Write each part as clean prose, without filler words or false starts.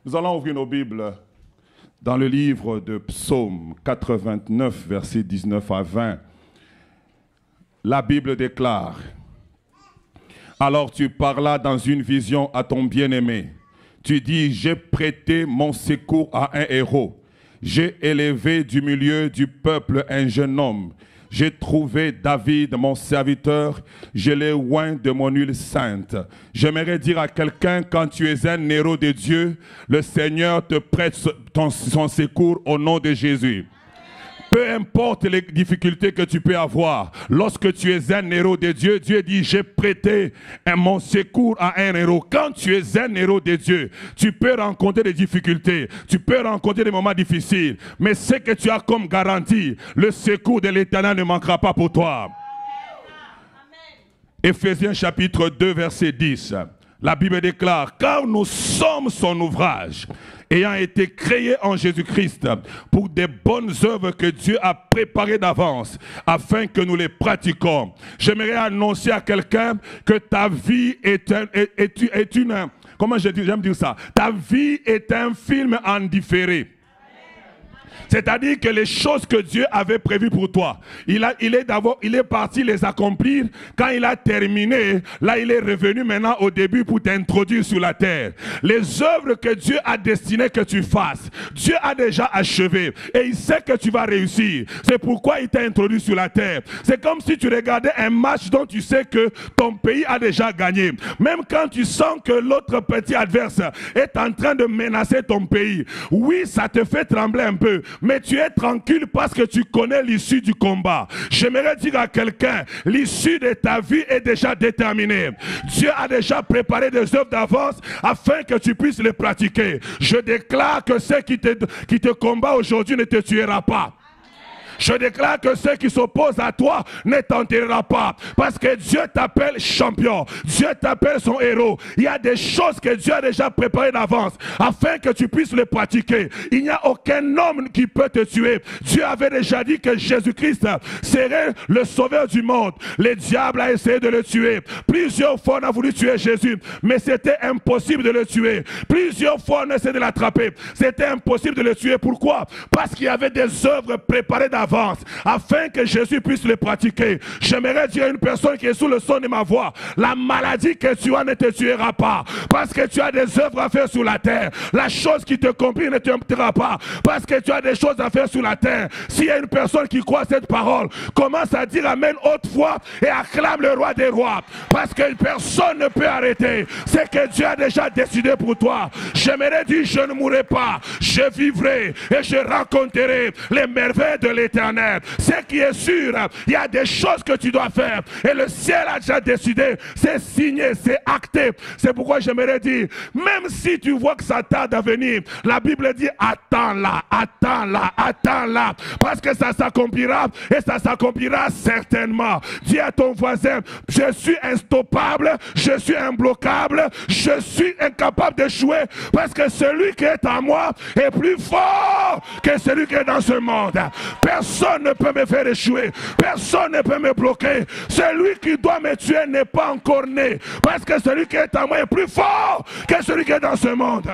Nous allons ouvrir nos Bibles dans le livre de Psaume 89, versets 19 à 20. La Bible déclare: Alors tu parlas dans une vision à ton bien-aimé. Tu dis, j'ai prêté mon secours à un héros. J'ai élevé du milieu du peuple un jeune homme. J'ai trouvé David, mon serviteur, je l'ai oint de mon huile sainte. J'aimerais dire à quelqu'un, quand tu es un héros de Dieu, le Seigneur te prête son secours au nom de Jésus. Peu importe les difficultés que tu peux avoir, lorsque tu es un héros de Dieu, Dieu dit, j'ai prêté mon secours à un héros. Quand tu es un héros de Dieu, tu peux rencontrer des difficultés, tu peux rencontrer des moments difficiles, mais ce que tu as comme garantie, le secours de l'Éternel ne manquera pas pour toi. Éphésiens chapitre 2, verset 10. La Bible déclare, car nous sommes son ouvrage, ayant été créés en Jésus-Christ pour des bonnes œuvres que Dieu a préparées d'avance, afin que nous les pratiquions. J'aimerais annoncer à quelqu'un que ta vie est une... Comment j'aime dire ça? Ta vie est un film en différé. C'est-à-dire que les choses que Dieu avait prévues pour toi, il est parti les accomplir. Quand il a terminé, là il est revenu maintenant au début pour t'introduire sur la terre. Les œuvres que Dieu a destinées que tu fasses, Dieu a déjà achevé et il sait que tu vas réussir. C'est pourquoi il t'a introduit sur la terre. C'est comme si tu regardais un match dont tu sais que ton pays a déjà gagné. Même quand tu sens que l'autre petit adverse est en train de menacer ton pays, oui, ça te fait trembler un peu. Mais tu es tranquille parce que tu connais l'issue du combat. J'aimerais dire à quelqu'un, l'issue de ta vie est déjà déterminée. Dieu a déjà préparé des œuvres d'avance afin que tu puisses les pratiquer. Je déclare que ceux qui te combattent aujourd'hui ne te tuera pas. Je déclare que ceux qui s'opposent à toi ne t'enterrera pas. Parce que Dieu t'appelle champion. Dieu t'appelle son héros. Il y a des choses que Dieu a déjà préparées d'avance afin que tu puisses les pratiquer. Il n'y a aucun homme qui peut te tuer. Dieu avait déjà dit que Jésus-Christ serait le sauveur du monde. Le diable a essayé de le tuer. Plusieurs fois on a voulu tuer Jésus, mais c'était impossible de le tuer. Plusieurs fois on a essayé de l'attraper. C'était impossible de le tuer. Pourquoi? Parce qu'il y avait des œuvres préparées d'avance afin que Jésus puisse les pratiquer. J'aimerais dire à une personne qui est sous le son de ma voix, la maladie que tu as ne te tuera pas, parce que tu as des œuvres à faire sur la terre. La chose qui te complique ne te tuera pas, parce que tu as des choses à faire sur la terre. S'il y a une personne qui croit cette parole, commence à dire amen haute voix et acclame le roi des rois, parce que personne ne peut arrêter ce que Dieu a déjà décidé pour toi. J'aimerais dire, je ne mourrai pas, je vivrai et je rencontrerai les merveilles de l'Éternel. Ce qui est sûr, il y a des choses que tu dois faire et le ciel a déjà décidé, c'est signé, c'est acté. C'est pourquoi j'aimerais dire, même si tu vois que ça tarde à venir, la Bible dit attends-la, attends-la, attends-la, parce que ça s'accomplira et ça s'accomplira certainement. Dis à ton voisin, je suis instoppable, je suis imbloquable, je suis incapable d'échouer, parce que celui qui est en moi est plus fort que celui qui est dans ce monde. Personne ne peut me faire échouer. Personne ne peut me bloquer. Celui qui doit me tuer n'est pas encore né. Parce que celui qui est en moi est plus fort que celui qui est dans ce monde.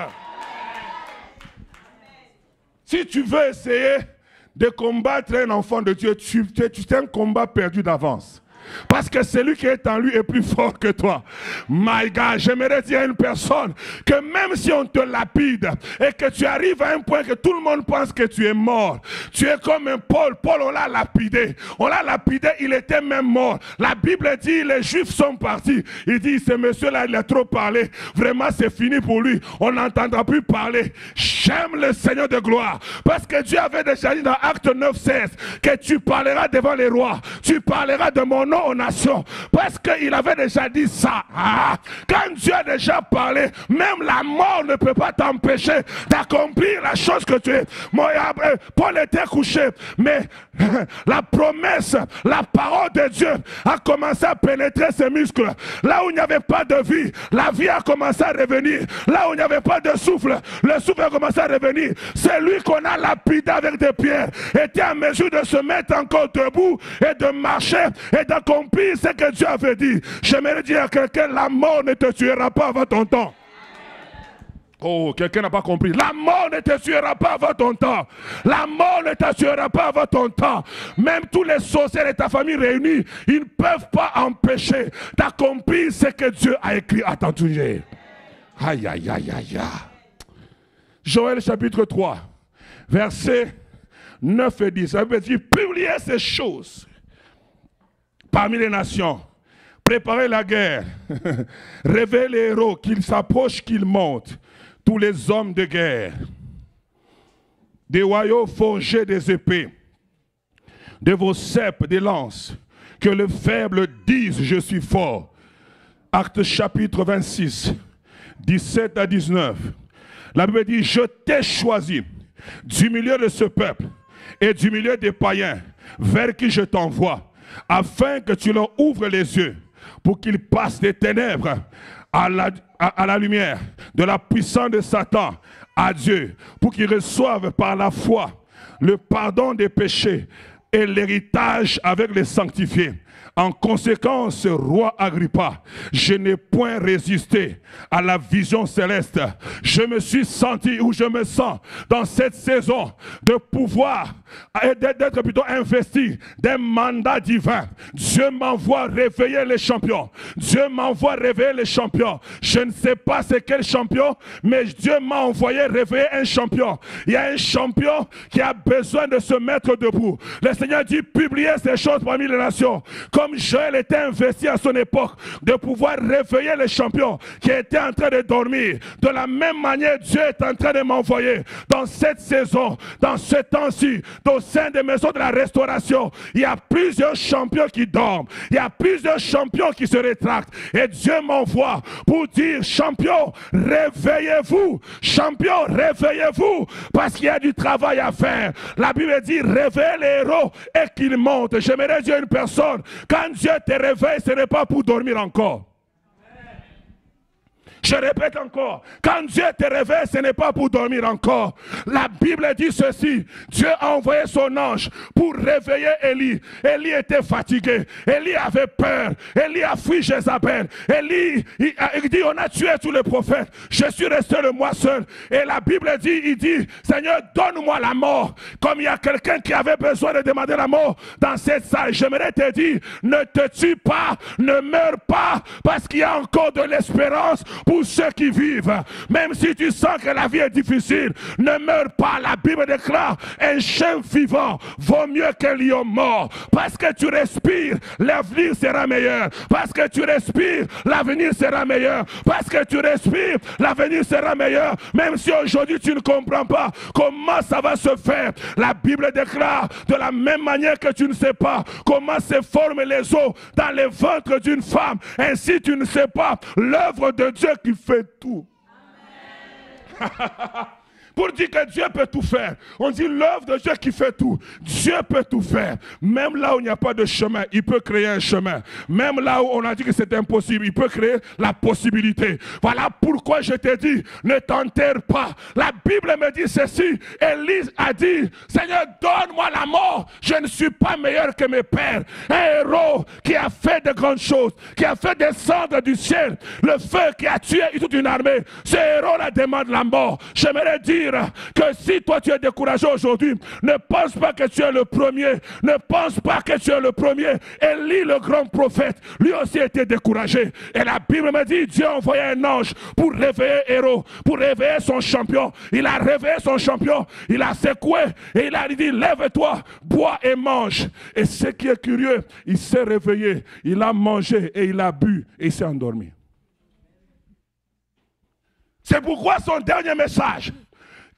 Si tu veux essayer de combattre un enfant de Dieu, c'est un combat perdu d'avance. Parce que celui qui est en lui est plus fort que toi. My God, j'aimerais dire à une personne que même si on te lapide et que tu arrives à un point que tout le monde pense que tu es mort, tu es comme un Paul. Paul, on l'a lapidé. On l'a lapidé, il était même mort. La Bible dit, les Juifs sont partis. Il dit, ce monsieur-là, il a trop parlé. Vraiment, c'est fini pour lui. On n'entendra plus parler. J'aime le Seigneur de gloire. Parce que Dieu avait déjà dit dans Acte 9, 16 que tu parleras devant les rois. Tu parleras de mon nom aux nations, parce qu'il avait déjà dit ça. Quand Dieu a déjà parlé, même la mort ne peut pas t'empêcher d'accomplir la chose que tu es. Paul était couché, mais la promesse, la parole de Dieu a commencé à pénétrer ses muscles. Là où il n'y avait pas de vie, la vie a commencé à revenir. Là où il n'y avait pas de souffle, le souffle a commencé à revenir. Celui qu'on a lapidé avec des pierres était en mesure de se mettre encore debout et de marcher et d'accomplir ce que Dieu avait dit. J'aimerais dire à quelqu'un, la mort ne te tuera pas avant ton temps. Oh, quelqu'un n'a pas compris. La mort ne te tuera pas avant ton temps. La mort ne te tuera pas avant ton temps. Même tous les sorciers de ta famille réunis, ils ne peuvent pas empêcher d'accomplir ce que Dieu a écrit à ton sujet. Aïe, aïe, aïe, aïe. Joël chapitre 3, versets 9 et 10. Ça veut dire, publiez ces choses parmi les nations. Préparez la guerre. Réveillez les héros, qu'ils s'approchent, qu'ils montent. Tous les hommes de guerre. Des royaumes forgés des épées. De vos cèpes, des lances. Que le faible dise, je suis fort. Actes chapitre 26, 17 à 19. La Bible dit, je t'ai choisi du milieu de ce peuple et du milieu des païens vers qui je t'envoie, afin que tu leur ouvres les yeux pour qu'ils passent des ténèbres à la lumière, de la puissance de Satan à Dieu, pour qu'ils reçoivent par la foi le pardon des péchés et l'héritage avec les sanctifiés. En conséquence, roi Agrippa, je n'ai point résisté à la vision céleste. Je me suis senti, ou je me sens, dans cette saison, de pouvoir, d'être plutôt investi d'un mandat divin. Dieu m'envoie réveiller les champions. Dieu m'envoie réveiller les champions. Je ne sais pas c'est quel champion, mais Dieu m'a envoyé réveiller un champion. Il y a un champion qui a besoin de se mettre debout. Le Seigneur dit, publiez ces choses parmi les nations. Comme Joël était investi à son époque de pouvoir réveiller les champions qui étaient en train de dormir. De la même manière, Dieu est en train de m'envoyer dans cette saison, dans ce temps-ci, au sein des maisons de la restauration. Il y a plusieurs champions qui dorment. Il y a plusieurs champions qui se rétractent. Et Dieu m'envoie pour dire, champions, réveillez-vous. Champions, réveillez-vous. Parce qu'il y a du travail à faire. La Bible dit, réveillez les héros et qu'ils montent. J'aimerais dire à une personne, quand Dieu te réveille, ce n'est pas pour dormir encore. Je répète encore, quand Dieu te réveille, ce n'est pas pour dormir encore. La Bible dit ceci, Dieu a envoyé son ange pour réveiller Élie. Élie était fatigué, Élie avait peur, Élie a fui Jézabel. Élie, il dit, on a tué tous les prophètes, je suis resté le moi seul. Et la Bible dit, il dit, Seigneur, donne-moi la mort. Comme il y a quelqu'un qui avait besoin de demander la mort dans cette salle, j'aimerais te dire, ne te tue pas, ne meurs pas, parce qu'il y a encore de l'espérance pour ceux qui vivent. Même si tu sens que la vie est difficile, ne meurs pas. La Bible déclare, un chien vivant vaut mieux qu'un lion mort. Parce que tu respires, l'avenir sera meilleur. Parce que tu respires, l'avenir sera meilleur. Parce que tu respires, l'avenir sera meilleur. Même si aujourd'hui tu ne comprends pas comment ça va se faire, la Bible déclare de la même manière que tu ne sais pas comment se forment les os dans le ventre d'une femme, ainsi tu ne sais pas l'œuvre de Dieu qui fait tout. Pour dire que Dieu peut tout faire. On dit l'œuvre de Dieu qui fait tout. Dieu peut tout faire. Même là où il n'y a pas de chemin, il peut créer un chemin. Même là où on a dit que c'est impossible, il peut créer la possibilité. Voilà pourquoi je te dis, ne t'enterre pas. La Bible me dit ceci. Élie a dit, Seigneur, donne-moi la mort. Je ne suis pas meilleur que mes pères. Un héros qui a fait de grandes choses, qui a fait descendre du ciel le feu, qui a tué toute une armée. Ce héros-là demande la mort. J'aimerais dire que si toi tu es découragé aujourd'hui, ne pense pas que tu es le premier. Ne pense pas que tu es le premier. Élie, le grand prophète, lui aussi était découragé. Et la Bible me dit, Dieu a envoyé un ange pour réveiller héros, pour réveiller son champion. Il a réveillé son champion, il a secoué et il a dit, lève-toi, bois et mange. Et ce qui est curieux, il s'est réveillé, il a mangé et il a bu et il s'est endormi. C'est pourquoi son dernier message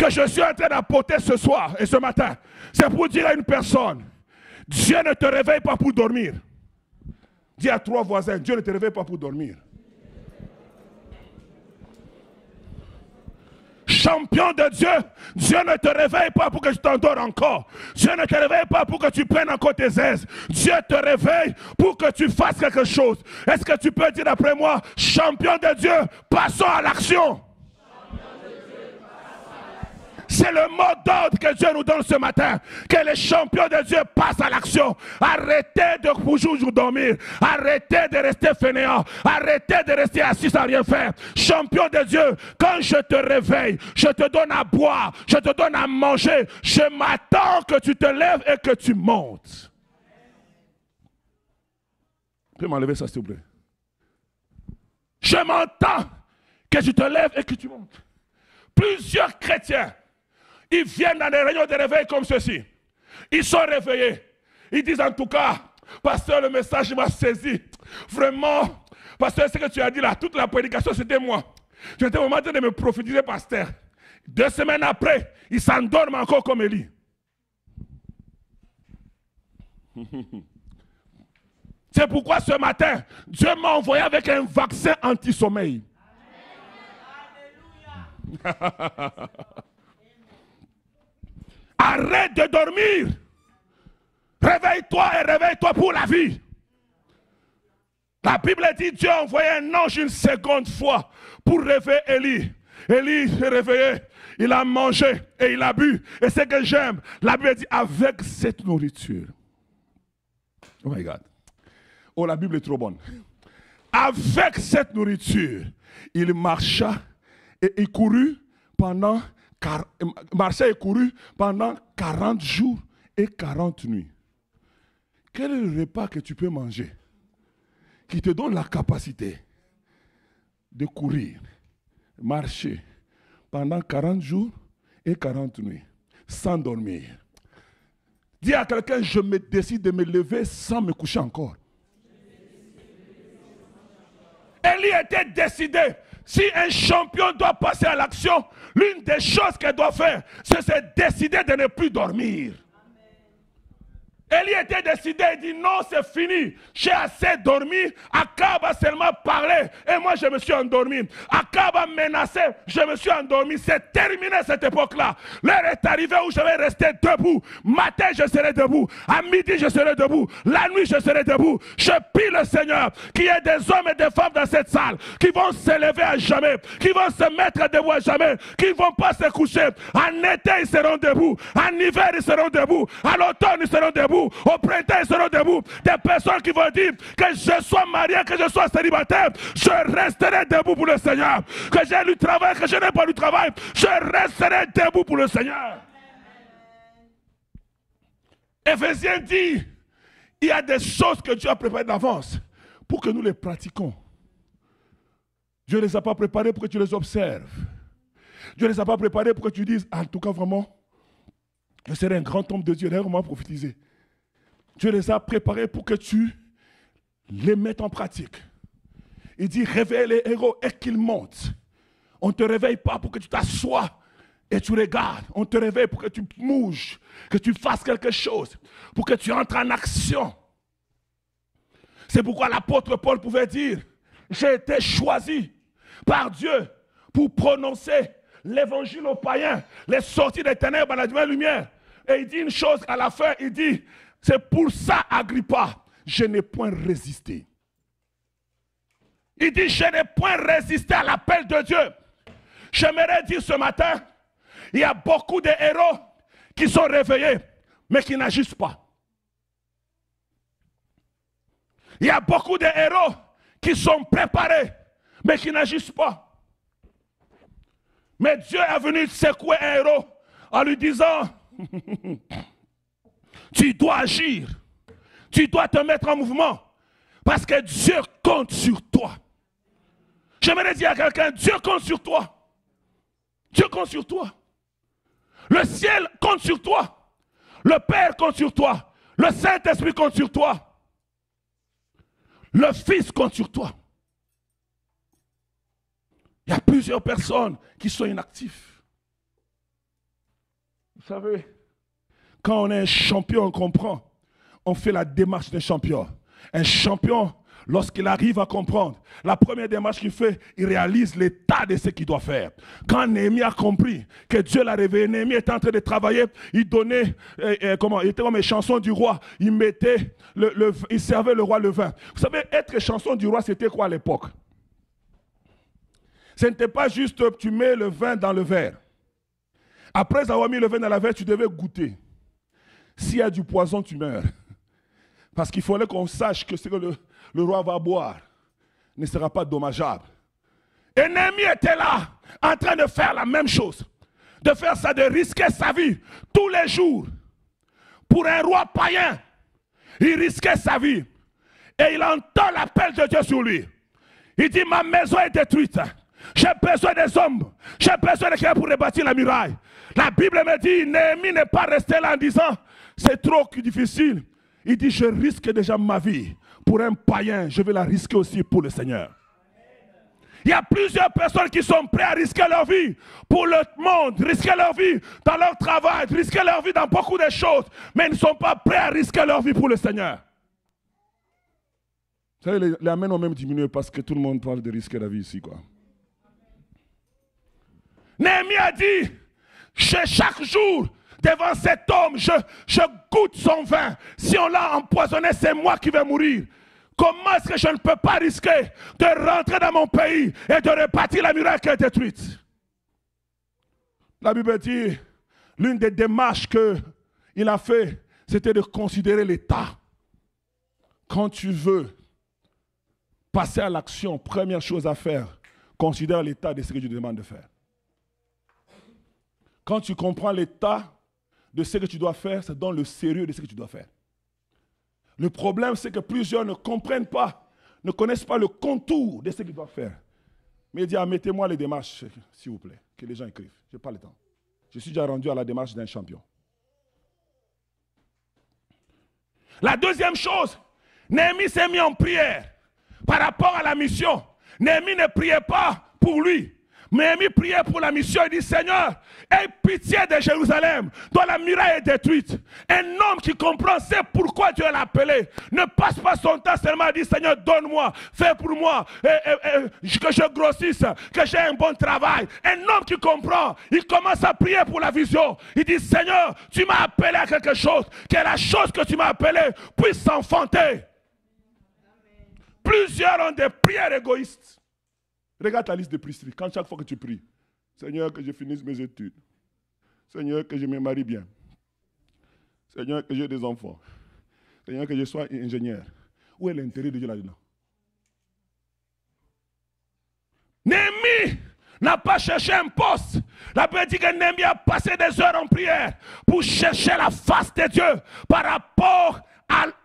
que je suis en train d'apporter ce soir et ce matin, c'est pour dire à une personne, Dieu ne te réveille pas pour dormir. Dis à 3 voisins, Dieu ne te réveille pas pour dormir. Champion de Dieu, Dieu ne te réveille pas pour que tu t'endors encore. Dieu ne te réveille pas pour que tu prennes encore tes aises. Dieu te réveille pour que tu fasses quelque chose. Est-ce que tu peux dire après moi, champion de Dieu, passons à l'action. C'est le mot d'ordre que Dieu nous donne ce matin. Que les champions de Dieu passent à l'action. Arrêtez de toujours dormir. Arrêtez de rester fainéant. Arrêtez de rester assis sans rien faire. Champion de Dieu, quand je te réveille, je te donne à boire, je te donne à manger. Je m'attends que tu te lèves et que tu montes. Tu peux m'enlever ça s'il te plaît? Je m'entends que tu te lèves et que tu montes. Plusieurs chrétiens, ils viennent dans des réunions de réveil comme ceci. Ils sont réveillés. Ils disent en tout cas, pasteur, le message m'a saisi. Vraiment, pasteur, ce que tu as dit là, toute la prédication, c'était moi. J'étais au matin de me prophétiser, pasteur. 2 semaines après, ils s'endorment encore comme Élie. C'est pourquoi ce matin, Dieu m'a envoyé avec un vaccin anti-sommeil. Arrête de dormir. Réveille-toi et réveille-toi pour la vie. La Bible dit Dieu a envoyé un ange une seconde fois pour réveiller Élie. Élie s'est réveillé, il a mangé et il a bu. Et c'est que j'aime. La Bible dit avec cette nourriture. Oh my God. Oh, la Bible est trop bonne. Avec cette nourriture, il marcha et il courut pendant 40 jours et 40 nuits. Quel est le repas que tu peux manger qui te donne la capacité de courir, marcher pendant 40 jours et 40 nuits sans dormir? Dis à quelqu'un, je me décide de me lever sans me coucher encore. Élie était décidé. Si un champion doit passer à l'action, l'une des choses qu'elle doit faire, c'est se décider de ne plus dormir. Élie était décidé, il dit non, c'est fini. J'ai assez dormi. Akab a seulement parlé et moi je me suis endormi. Akab a menacé, je me suis endormi. C'est terminé cette époque-là. L'heure est arrivée où je vais rester debout. Matin, je serai debout. À midi, je serai debout. La nuit, je serai debout. Je prie le Seigneur qu'il y ait des hommes et des femmes dans cette salle qui vont s'élever à jamais, qui vont se mettre debout à jamais, qui ne vont pas se coucher. En été, ils seront debout. En hiver, ils seront debout. À l'automne, ils seront debout. Au printemps, ils seront debout. Des personnes qui vont dire que je sois marié, que je sois célibataire, je resterai debout pour le Seigneur. Que j'ai du travail, que je n'ai pas du travail, je resterai debout pour le Seigneur. Éphésiens dit, il y a des choses que Dieu a préparées d'avance pour que nous les pratiquions. Dieu ne les a pas préparées pour que tu les observes. Dieu ne les a pas préparées pour que tu dises, en tout cas vraiment, je serai un grand homme de Dieu, d'ailleurs on m'a prophétisé. Dieu les a préparés pour que tu les mettes en pratique. Il dit, réveille les héros et qu'ils montent. On ne te réveille pas pour que tu t'assoies et tu regardes. On te réveille pour que tu bouges, que tu fasses quelque chose, pour que tu entres en action. C'est pourquoi l'apôtre Paul pouvait dire, j'ai été choisi par Dieu pour prononcer l'évangile aux païens, les sorties des ténèbres à la divine lumière. Et il dit une chose à la fin, il dit, c'est pour ça, Agrippa, je n'ai point résisté. Il dit, je n'ai point résisté à l'appel de Dieu. J'aimerais dire ce matin, il y a beaucoup de héros qui sont réveillés, mais qui n'agissent pas. Il y a beaucoup de héros qui sont préparés, mais qui n'agissent pas. Mais Dieu est venu secouer un héros en lui disant, tu dois agir, tu dois te mettre en mouvement, parce que Dieu compte sur toi. J'aimerais dire à quelqu'un, Dieu compte sur toi. Dieu compte sur toi. Le ciel compte sur toi. Le Père compte sur toi. Le Saint-Esprit compte sur toi. Le Fils compte sur toi. Il y a plusieurs personnes qui sont inactives. Vous savez, quand on est un champion, on comprend. On fait la démarche d'un champion. Un champion, lorsqu'il arrive à comprendre, la première démarche qu'il fait, il réalise l'état de ce qu'il doit faire. Quand Néhémie a compris que Dieu l'a réveillé, Néhémie était en train de travailler, il donnait, il était comme une chanson du roi, il mettait, il servait le roi le vin. Vous savez, être chanson du roi, c'était quoi à l'époque? Ce n'était pas juste tu mets le vin dans le verre. Après avoir mis le vin dans la verre, tu devais goûter. S'il y a du poison, tu meurs. Parce qu'il fallait qu'on sache que ce que le roi va boire ne sera pas dommageable. Et Néhémie était là, en train de faire la même chose. De faire ça, de risquer sa vie tous les jours. Pour un roi païen, il risquait sa vie. Et il entend l'appel de Dieu sur lui. Il dit, ma maison est détruite. J'ai besoin des hommes. J'ai besoin de quelqu'un pour rebâtir la muraille. La Bible me dit, Néhémie n'est pas resté là en disant, c'est trop difficile. Il dit, je risque déjà ma vie. Pour un païen, je vais la risquer aussi pour le Seigneur. Il y a plusieurs personnes qui sont prêtes à risquer leur vie pour le monde, risquer leur vie dans leur travail, risquer leur vie dans beaucoup de choses, mais ils ne sont pas prêts à risquer leur vie pour le Seigneur. Vous savez, les amens ont même diminué parce que tout le monde parle de risquer la vie ici, quoi. Néhémie a dit, chaque jour, devant cet homme, je goûte son vin. Si on l'a empoisonné, c'est moi qui vais mourir. Comment est-ce que je ne peux pas risquer de rentrer dans mon pays et de rebâtir la muraille qui est détruite? La Bible dit, l'une des démarches qu'il a fait, c'était de considérer l'État. Quand tu veux passer à l'action, première chose à faire, considère l'état de ce que tu demandes de faire. Quand tu comprends l'état de ce que tu dois faire, ça donne le sérieux de ce que tu dois faire. Le problème, c'est que plusieurs ne comprennent pas, ne connaissent pas le contour de ce qu'ils doivent faire. Mais il dit, mettez-moi les démarches, s'il vous plaît, que les gens écrivent. Je n'ai pas le temps. Je suis déjà rendu à la démarche d'un champion. La deuxième chose, Néhémie s'est mis en prière par rapport à la mission. Néhémie ne priait pas pour lui. Néhémie priait pour la mission. Il dit, Seigneur, aie pitié de Jérusalem, dont la muraille est détruite. Un homme qui comprend, c'est pourquoi Dieu l'a appelé. Ne passe pas son temps seulement à dire, Seigneur, donne-moi, fais pour moi, que je grossisse, que j'ai un bon travail. Un homme qui comprend, il commence à prier pour la vision. Il dit, Seigneur, tu m'as appelé à quelque chose, que la chose que tu m'as appelé puisse s'enfanter. Plusieurs ont des prières égoïstes. Regarde ta liste de prières. Quand chaque fois que tu pries, Seigneur, que je finisse mes études. Seigneur, que je me marie bien. Seigneur, que j'ai des enfants. Seigneur, que je sois ingénieur. Où est l'intérêt de Dieu là-dedans? Néhémie n'a pas cherché un poste. La Bible dit que Néhémie a passé des heures en prière pour chercher la face de Dieu par rapport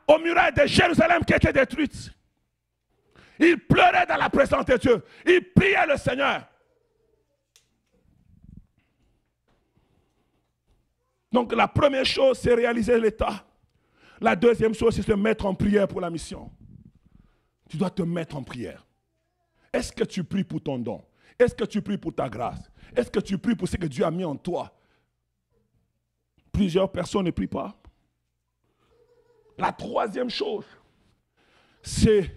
aux murailles de Jérusalem qui étaient détruites. Il pleurait dans la présence de Dieu. Il priait le Seigneur. Donc la première chose, c'est réaliser l'état. La deuxième chose, c'est se mettre en prière pour la mission. Tu dois te mettre en prière. Est-ce que tu pries pour ton don? Est-ce que tu pries pour ta grâce? Est-ce que tu pries pour ce que Dieu a mis en toi? Plusieurs personnes ne prient pas. La troisième chose, c'est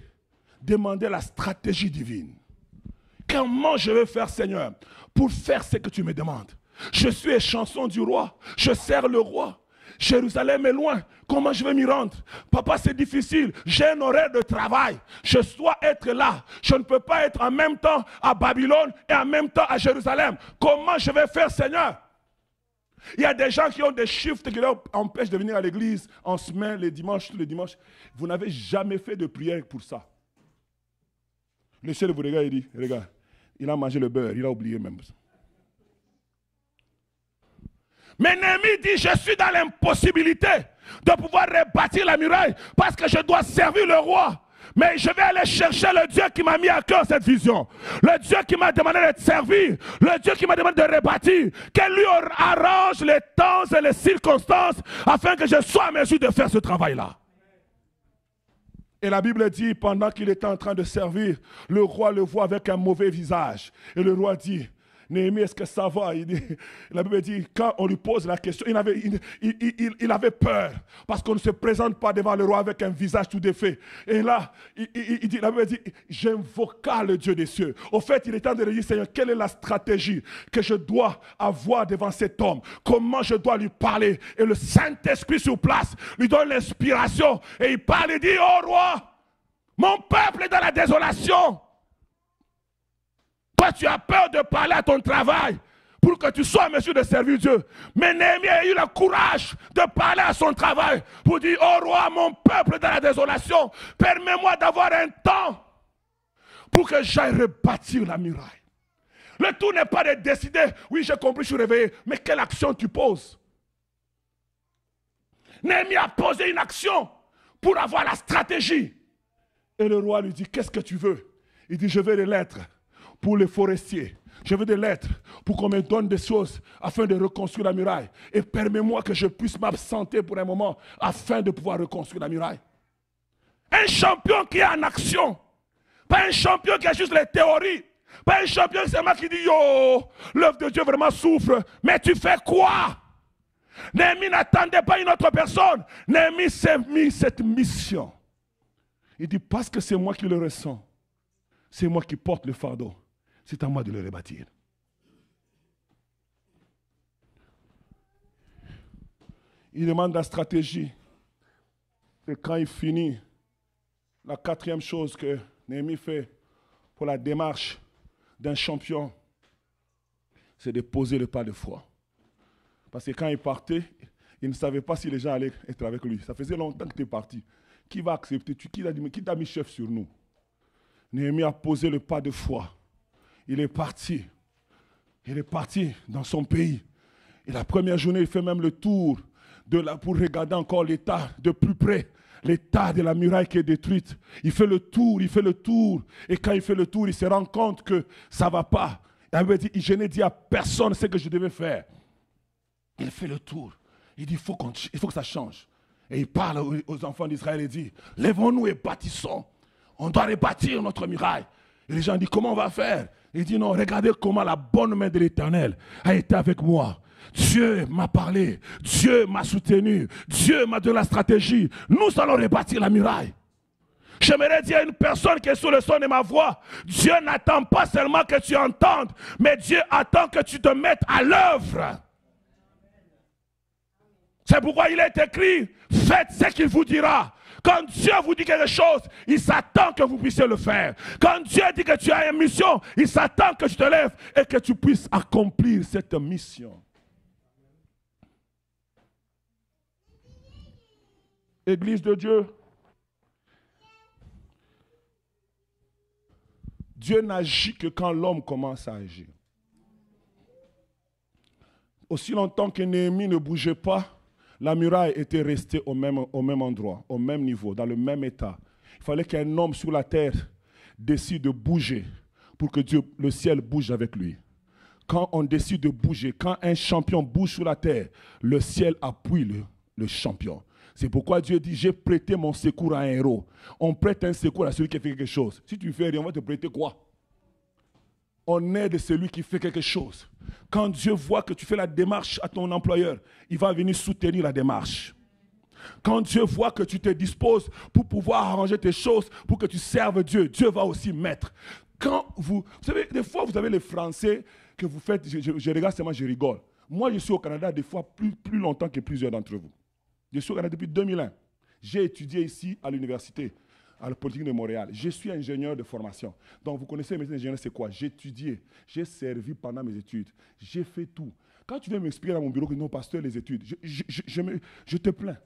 demander la stratégie divine. Comment je vais faire, Seigneur, pour faire ce que tu me demandes? Je suis échanson du roi. Je sers le roi. Jérusalem est loin. Comment je vais m'y rendre? Papa, c'est difficile. J'ai un horaire de travail. Je dois être là. Je ne peux pas être en même temps à Babylone et en même temps à Jérusalem. Comment je vais faire, Seigneur? Il y a des gens qui ont des shifts qui leur empêchent de venir à l'église en semaine, les dimanches, tous les dimanches. Vous n'avez jamais fait de prière pour ça. Le ciel vous regarde et dit, regarde, il a mangé le beurre, il a oublié même. Mais Néhémie dit, je suis dans l'impossibilité de pouvoir rebâtir la muraille parce que je dois servir le roi. Mais je vais aller chercher le Dieu qui m'a mis à cœur cette vision. Le Dieu qui m'a demandé de servir. Le Dieu qui m'a demandé de rebâtir. Qu'elle lui arrange les temps et les circonstances afin que je sois à mesure de faire ce travail-là. Et la Bible dit, pendant qu'il était en train de servir, le roi le voit avec un mauvais visage. Et le roi dit, Néhémie, est-ce que ça va? La Bible dit, quand on lui pose la question, il avait peur. Parce qu'on ne se présente pas devant le roi avec un visage tout défait. Et là, la Bible dit, j'invoqua le Dieu des cieux. Au fait, il est temps de lui dire, Seigneur, quelle est la stratégie que je dois avoir devant cet homme? Comment je dois lui parler? Et le Saint-Esprit sur place lui donne l'inspiration. Et il parle et dit, oh roi, mon peuple est dans la désolation. Toi, tu as peur de parler à ton travail pour que tu sois en mesure de servir Dieu. Mais Néhémie a eu le courage de parler à son travail pour dire, oh roi, mon peuple dans la désolation, permets-moi d'avoir un temps pour que j'aille rebâtir la muraille. Le tout n'est pas de décider, oui j'ai compris, je suis réveillé, mais quelle action tu poses? Néhémie a posé une action pour avoir la stratégie. Et le roi lui dit, qu'est-ce que tu veux? Il dit, je veux des lettres pour les forestiers. Je veux des lettres pour qu'on me donne des choses afin de reconstruire la muraille. Et permets-moi que je puisse m'absenter pour un moment afin de pouvoir reconstruire la muraille. Un champion qui est en action. Pas un champion qui a juste les théories. Pas un champion seulement qui dit, yo, l'œuvre de Dieu vraiment souffre. Mais tu fais quoi? Néhémie n'attendait pas une autre personne. Néhémie s'est mis cette mission. Il dit, parce que c'est moi qui le ressens. C'est moi qui porte le fardeau. C'est à moi de le rebâtir. Il demande la stratégie. Et quand il finit, la quatrième chose que Néhémie fait pour la démarche d'un champion, c'est de poser le pas de foi. Parce que quand il partait, il ne savait pas si les gens allaient être avec lui. Ça faisait longtemps que tu es parti. Qui va accepter? Qui t'a mis chef sur nous? Néhémie a posé le pas de foi. Il est parti. Il est parti dans son pays. Et la première journée, il fait même le tour pour regarder encore l'état de plus près. L'état de la muraille qui est détruite. Il fait le tour, il fait le tour. Et quand il fait le tour, il se rend compte que ça ne va pas. Je n'ai dit à personne ce que je devais faire. Il fait le tour. Il dit, il faut que ça change. Et il parle aux enfants d'Israël et dit, lèvons-nous et bâtissons. On doit rebâtir notre muraille. Et les gens disent, comment on va faire? Il dit, non, regardez comment la bonne main de l'Éternel a été avec moi. Dieu m'a parlé, Dieu m'a soutenu, Dieu m'a donné la stratégie. Nous allons rebâtir la muraille. J'aimerais dire à une personne qui est sous le son de ma voix, Dieu n'attend pas seulement que tu entendes, mais Dieu attend que tu te mettes à l'œuvre. C'est pourquoi il est écrit, faites ce qu'il vous dira. Quand Dieu vous dit quelque chose, il s'attend que vous puissiez le faire. Quand Dieu dit que tu as une mission, il s'attend que tu te lèves et que tu puisses accomplir cette mission. Église de Dieu, Dieu n'agit que quand l'homme commence à agir. Aussi longtemps que Néhémie ne bougeait pas, la muraille était restée au même endroit, au même niveau, dans le même état. Il fallait qu'un homme sur la terre décide de bouger pour que Dieu, le ciel bouge avec lui. Quand on décide de bouger, quand un champion bouge sur la terre, le ciel appuie le champion. C'est pourquoi Dieu dit, j'ai prêté mon secours à un héros. On prête un secours à celui qui fait quelque chose. Si tu fais rien, on va te prêter quoi? On aide celui qui fait quelque chose. Quand Dieu voit que tu fais la démarche à ton employeur, il va venir soutenir la démarche. Quand Dieu voit que tu te disposes pour pouvoir arranger tes choses, pour que tu serves Dieu, Dieu va aussi mettre. Quand vous savez, des fois vous avez les Français que vous faites, je regarde seulement, je rigole. Moi je suis au Canada des fois plus longtemps que plusieurs d'entre vous. Je suis au Canada depuis 2001. J'ai étudié ici à l'université, à la Polytechnique de Montréal. Je suis ingénieur de formation. Donc, vous connaissez mes ingénieurs, c'est quoi? J'ai étudié, j'ai servi pendant mes études, j'ai fait tout. Quand tu viens m'expliquer dans mon bureau que non, pasteur, les études, je te plains.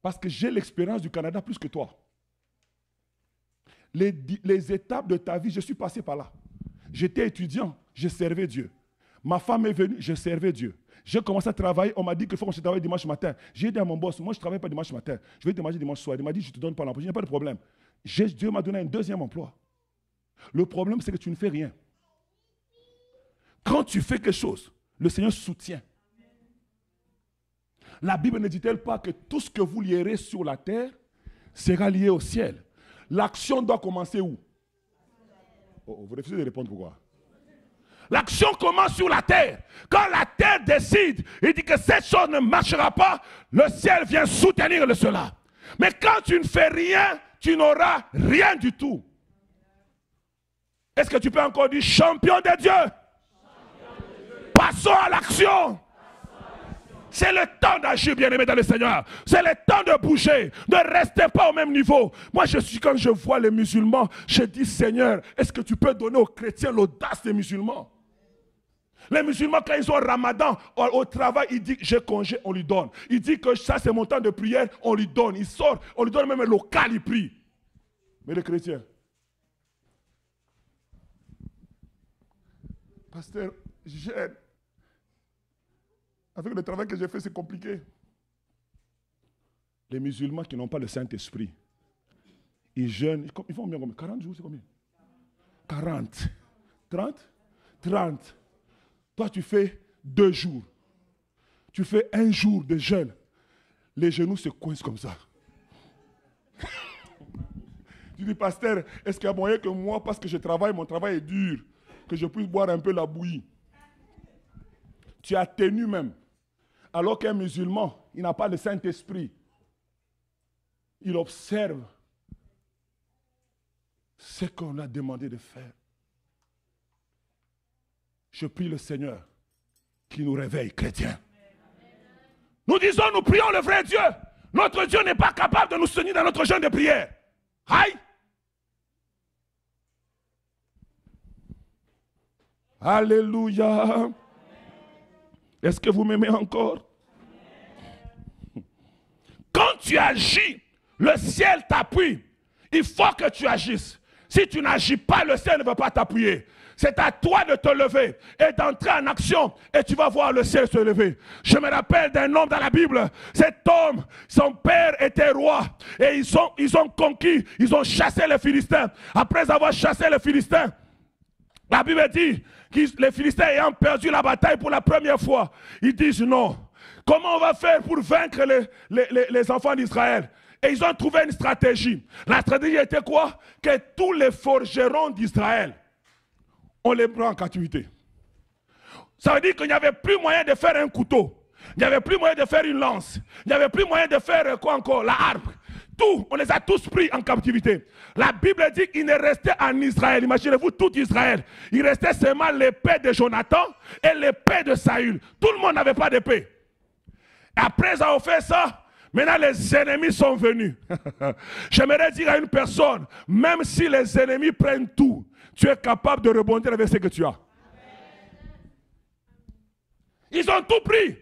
Parce que j'ai l'expérience du Canada plus que toi. Les étapes de ta vie, je suis passé par là. J'étais étudiant, je servais Dieu. Ma femme est venue, je servais Dieu. J'ai commencé à travailler, on m'a dit qu'il faut que je travaille dimanche matin. J'ai dit à mon boss, moi je ne travaille pas dimanche matin, je vais démarrer dimanche soir. Il m'a dit, je ne te donne pas l'emploi, il n'y a pas de problème. Dieu m'a donné un deuxième emploi. Le problème, c'est que tu ne fais rien. Quand tu fais quelque chose, le Seigneur soutient. La Bible ne dit-elle pas que tout ce que vous lierez sur la terre sera lié au ciel? L'action doit commencer où? Vous refusez de répondre pourquoi? L'action commence sur la terre. Quand la terre décide et dit que cette chose ne marchera pas, le ciel vient soutenir cela. Mais quand tu ne fais rien, tu n'auras rien du tout. Est-ce que tu peux encore dire champion de Dieu? Passons à l'action. C'est le temps d'agir, bien-aimé dans le Seigneur. C'est le temps de bouger. Ne restez pas au même niveau. Moi, quand je vois les musulmans, je dis, Seigneur, est-ce que tu peux donner aux chrétiens l'audace des musulmans? Les musulmans, quand ils ont Ramadan, au travail, il dit j'ai congé, on lui donne. Il dit que ça c'est mon temps de prière, on lui donne. Il sort, on lui donne même un local, il prie. Mais les chrétiens, pasteur, j'aide. Avec le travail que j'ai fait, c'est compliqué. Les musulmans qui n'ont pas le Saint-Esprit, ils jeûnent, ils font combien? 40 jours, c'est combien? 40. 30? 30. Toi, tu fais 2 jours. Tu fais 1 jour de jeûne. Les genoux se coincent comme ça. Tu dis, pasteur, est-ce qu'il y a moyen que moi, parce que je travaille, mon travail est dur, que je puisse boire un peu la bouillie? Tu atténues même. Alors qu'un musulman, il n'a pas le Saint-Esprit. Il observe ce qu'on a demandé de faire. Je prie le Seigneur qui nous réveille, chrétiens. Nous disons, nous prions le vrai Dieu. Notre Dieu n'est pas capable de nous soutenir dans notre jeûne de prière. Aïe! Alléluia! Est-ce que vous m'aimez encore? Quand tu agis, le ciel t'appuie. Il faut que tu agisses. Si tu n'agis pas, le ciel ne va pas t'appuyer. C'est à toi de te lever et d'entrer en action et tu vas voir le ciel se lever. Je me rappelle d'un homme dans la Bible. Cet homme, son père était roi et ils ont conquis, ils ont chassé les Philistins. Après avoir chassé les Philistins, la Bible dit que les Philistins ayant perdu la bataille pour la première fois, ils disent non. Comment on va faire pour vaincre les enfants d'Israël? Et ils ont trouvé une stratégie. La stratégie était quoi? Que tous les forgerons d'Israël, on les prend en captivité. Ça veut dire qu'il n'y avait plus moyen de faire un couteau. Il n'y avait plus moyen de faire une lance. Il n'y avait plus moyen de faire quoi encore? La harpe. Tout, on les a tous pris en captivité. La Bible dit qu'il ne restait en Israël. Imaginez-vous tout Israël. Il restait seulement l'épée de Jonathan et l'épée de Saül. Tout le monde n'avait pas d'épée. Après avoir fait ça, maintenant les ennemis sont venus. J'aimerais dire à une personne, même si les ennemis prennent tout, tu es capable de rebondir avec ce que tu as. Ils ont tout pris.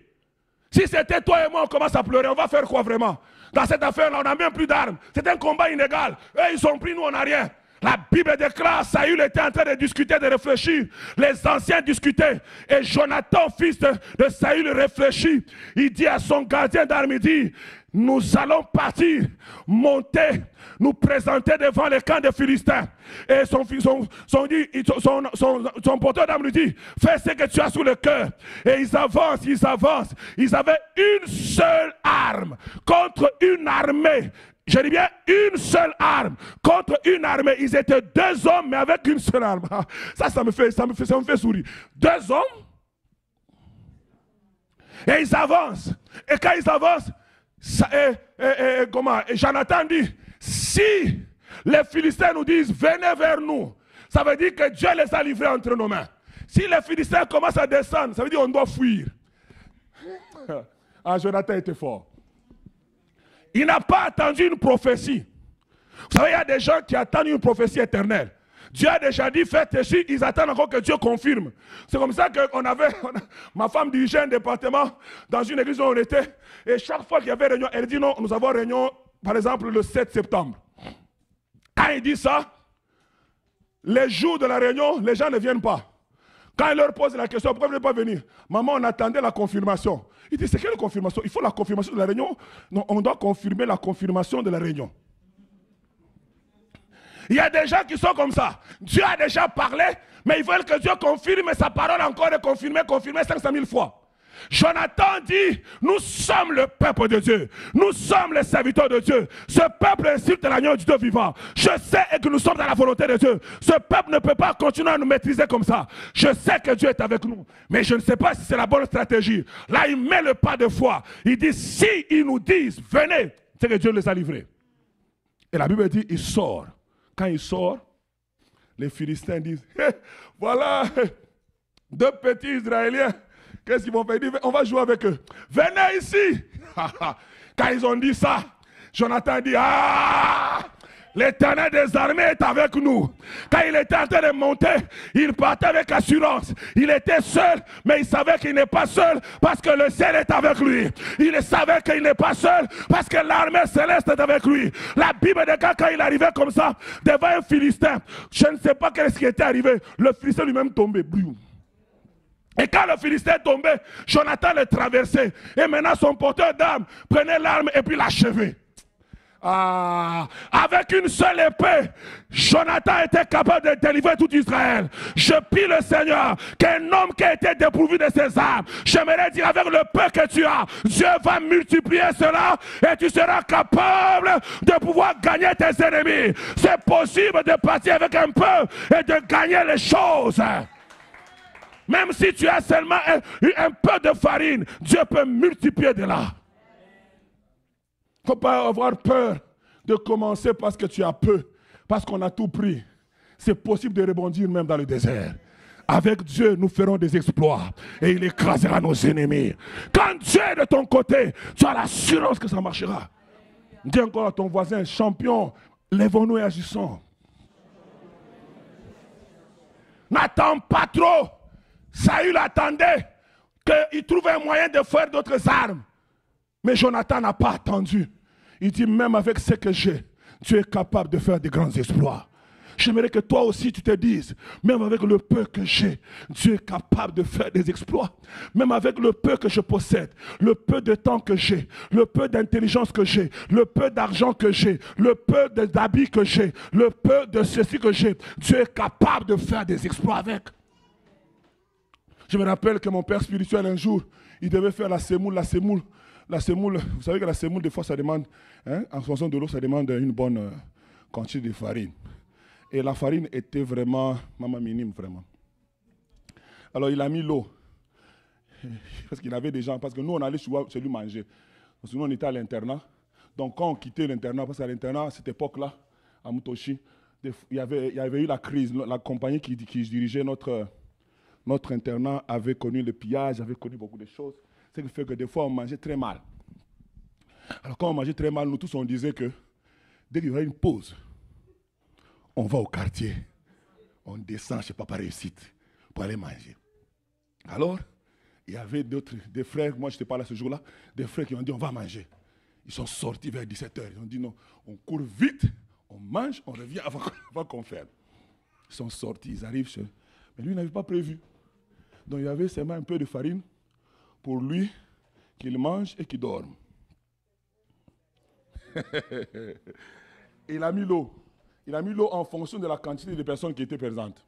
Si c'était toi et moi, on commence à pleurer, on va faire quoi vraiment? Dans cette affaire-là, on n'a même plus d'armes. C'est un combat inégal. Eux, ils ont pris, nous, on n'a rien. La Bible déclare, Saül était en train de discuter, de réfléchir. Les anciens discutaient. Et Jonathan, fils de Saül, réfléchit. Il dit à son gardien d'armes, il dit, nous allons partir, monter, nous présenter devant les camps des Philistins. Et son porteur d'armes lui dit, fais ce que tu as sous le cœur. Et ils avancent. Ils avaient une seule arme contre une armée. Je dis bien une seule arme contre une armée. Ils étaient 2 hommes, mais avec une seule arme. Ça me fait sourire. 2 hommes. Et ils avancent. Et quand ils avancent, Jonathan dit, si les Philistins nous disent, venez vers nous, ça veut dire que Dieu les a livrés entre nos mains. Si les Philistins commencent à descendre, ça veut dire qu'on doit fuir. Jonathan était fort. Il n'a pas attendu une prophétie. Vous savez, il y a des gens qui attendent une prophétie éternelle. Dieu a déjà dit, faites ceci, ils attendent encore que Dieu confirme. C'est comme ça que ma femme dirigeait un département dans une église où on était. Et chaque fois qu'il y avait réunion, elle dit non, nous avons réunion, par exemple, le 7 septembre. Quand il dit ça, les jours de la réunion, les gens ne viennent pas. Quand il leur pose la question, pourquoi vous ne voulez pas venir? Maman, on attendait la confirmation. Il dit, c'est quelle confirmation? Il faut la confirmation de la réunion. Non, on doit confirmer la confirmation de la réunion. Il y a des gens qui sont comme ça. Dieu a déjà parlé, mais ils veulent que Dieu confirme sa parole encore et confirmer 500 000 fois. Jonathan dit, nous sommes le peuple de Dieu. Nous sommes les serviteurs de Dieu. Ce peuple insulte l'agneau du Dieu vivant. Je sais que nous sommes dans la volonté de Dieu. Ce peuple ne peut pas continuer à nous maîtriser comme ça. Je sais que Dieu est avec nous. Mais je ne sais pas si c'est la bonne stratégie. Là, il met le pas de foi. Il dit, si ils nous disent, venez, c'est que Dieu les a livrés. Et la Bible dit, il sort. Quand il sort, les Philistins disent, voilà, 2 petits Israéliens. Qu'est-ce qu'ils vont faire? On va jouer avec eux. Venez ici. Quand ils ont dit ça, Jonathan dit, L'Éternel des armées est avec nous. Quand il était en train de monter, il partait avec assurance. Il était seul, mais il savait qu'il n'est pas seul parce que le ciel est avec lui. Il savait qu'il n'est pas seul parce que l'armée céleste est avec lui. La Bible dit quand il arrivait comme ça, devant un Philistin, je ne sais pas qu'est-ce qui était arrivé. Le Philistin lui-même tombait. Et quand le Philistin est tombé, Jonathan le traversait. Et maintenant son porteur d'armes prenait l'arme et puis l'achevait. Avec une seule épée, Jonathan était capable de délivrer tout Israël. Je prie le Seigneur qu'un homme qui a été dépourvu de ses armes, j'aimerais dire avec le peu que tu as, Dieu va multiplier cela et tu seras capable de pouvoir gagner tes ennemis. C'est possible de partir avec un peu et de gagner les choses. Même si tu as seulement un peu de farine, Dieu peut multiplier de là. Il ne faut pas avoir peur de commencer parce que tu as peu, parce qu'on a tout pris. C'est possible de rebondir même dans le désert. Avec Dieu, nous ferons des exploits et il écrasera nos ennemis. Quand Dieu est de ton côté, tu as l'assurance que ça marchera. Dis encore à ton voisin, champion, lèvons-nous et agissons. N'attends pas trop. Saül attendait qu'il trouve un moyen de faire d'autres armes. Mais Jonathan n'a pas attendu. Il dit, même avec ce que j'ai, tu es capable de faire des grands exploits. J'aimerais que toi aussi tu te dises, même avec le peu que j'ai, Dieu est capable de faire des exploits. Même avec le peu que je possède, le peu de temps que j'ai, le peu d'intelligence que j'ai, le peu d'argent que j'ai, le peu d'habits que j'ai, le peu de ceci que j'ai, Dieu est capable de faire des exploits avec. Je me rappelle que mon père spirituel un jour, il devait faire la semoule. La semoule, vous savez que la semoule, des fois, ça demande, en fonction de l'eau, ça demande une bonne quantité de farine. Et la farine était vraiment, minime, vraiment. Alors, il a mis l'eau. Parce qu'il avait des gens, parce que nous, on allait souvent chez lui manger. Parce que nous, on était à l'internat. Donc, quand on quittait l'internat, parce qu'à l'internat, à cette époque-là, à Mutoshi, il y avait eu la crise. La compagnie qui dirigeait notre internat avait connu le pillage, avait connu beaucoup de choses. Ce qui fait que des fois, on mangeait très mal. Alors, quand on mangeait très mal, nous tous, on disait que dès qu'il y aurait une pause, on va au quartier, on descend chez Papa Réussite pour aller manger. Alors, il y avait des frères, moi je n'étais pas là ce jour-là, des frères qui ont dit on va manger. Ils sont sortis vers 17h. Ils ont dit non, on court vite, on mange, on revient avant qu'on ferme. Ils sont sortis, ils arrivent chez... Mais lui, il n'avait pas prévu. Donc il y avait seulement un peu de farine pour lui, qu'il mange et qu'il dorme. Il a mis l'eau. Il a mis l'eau en fonction de la quantité de personnes qui étaient présentes.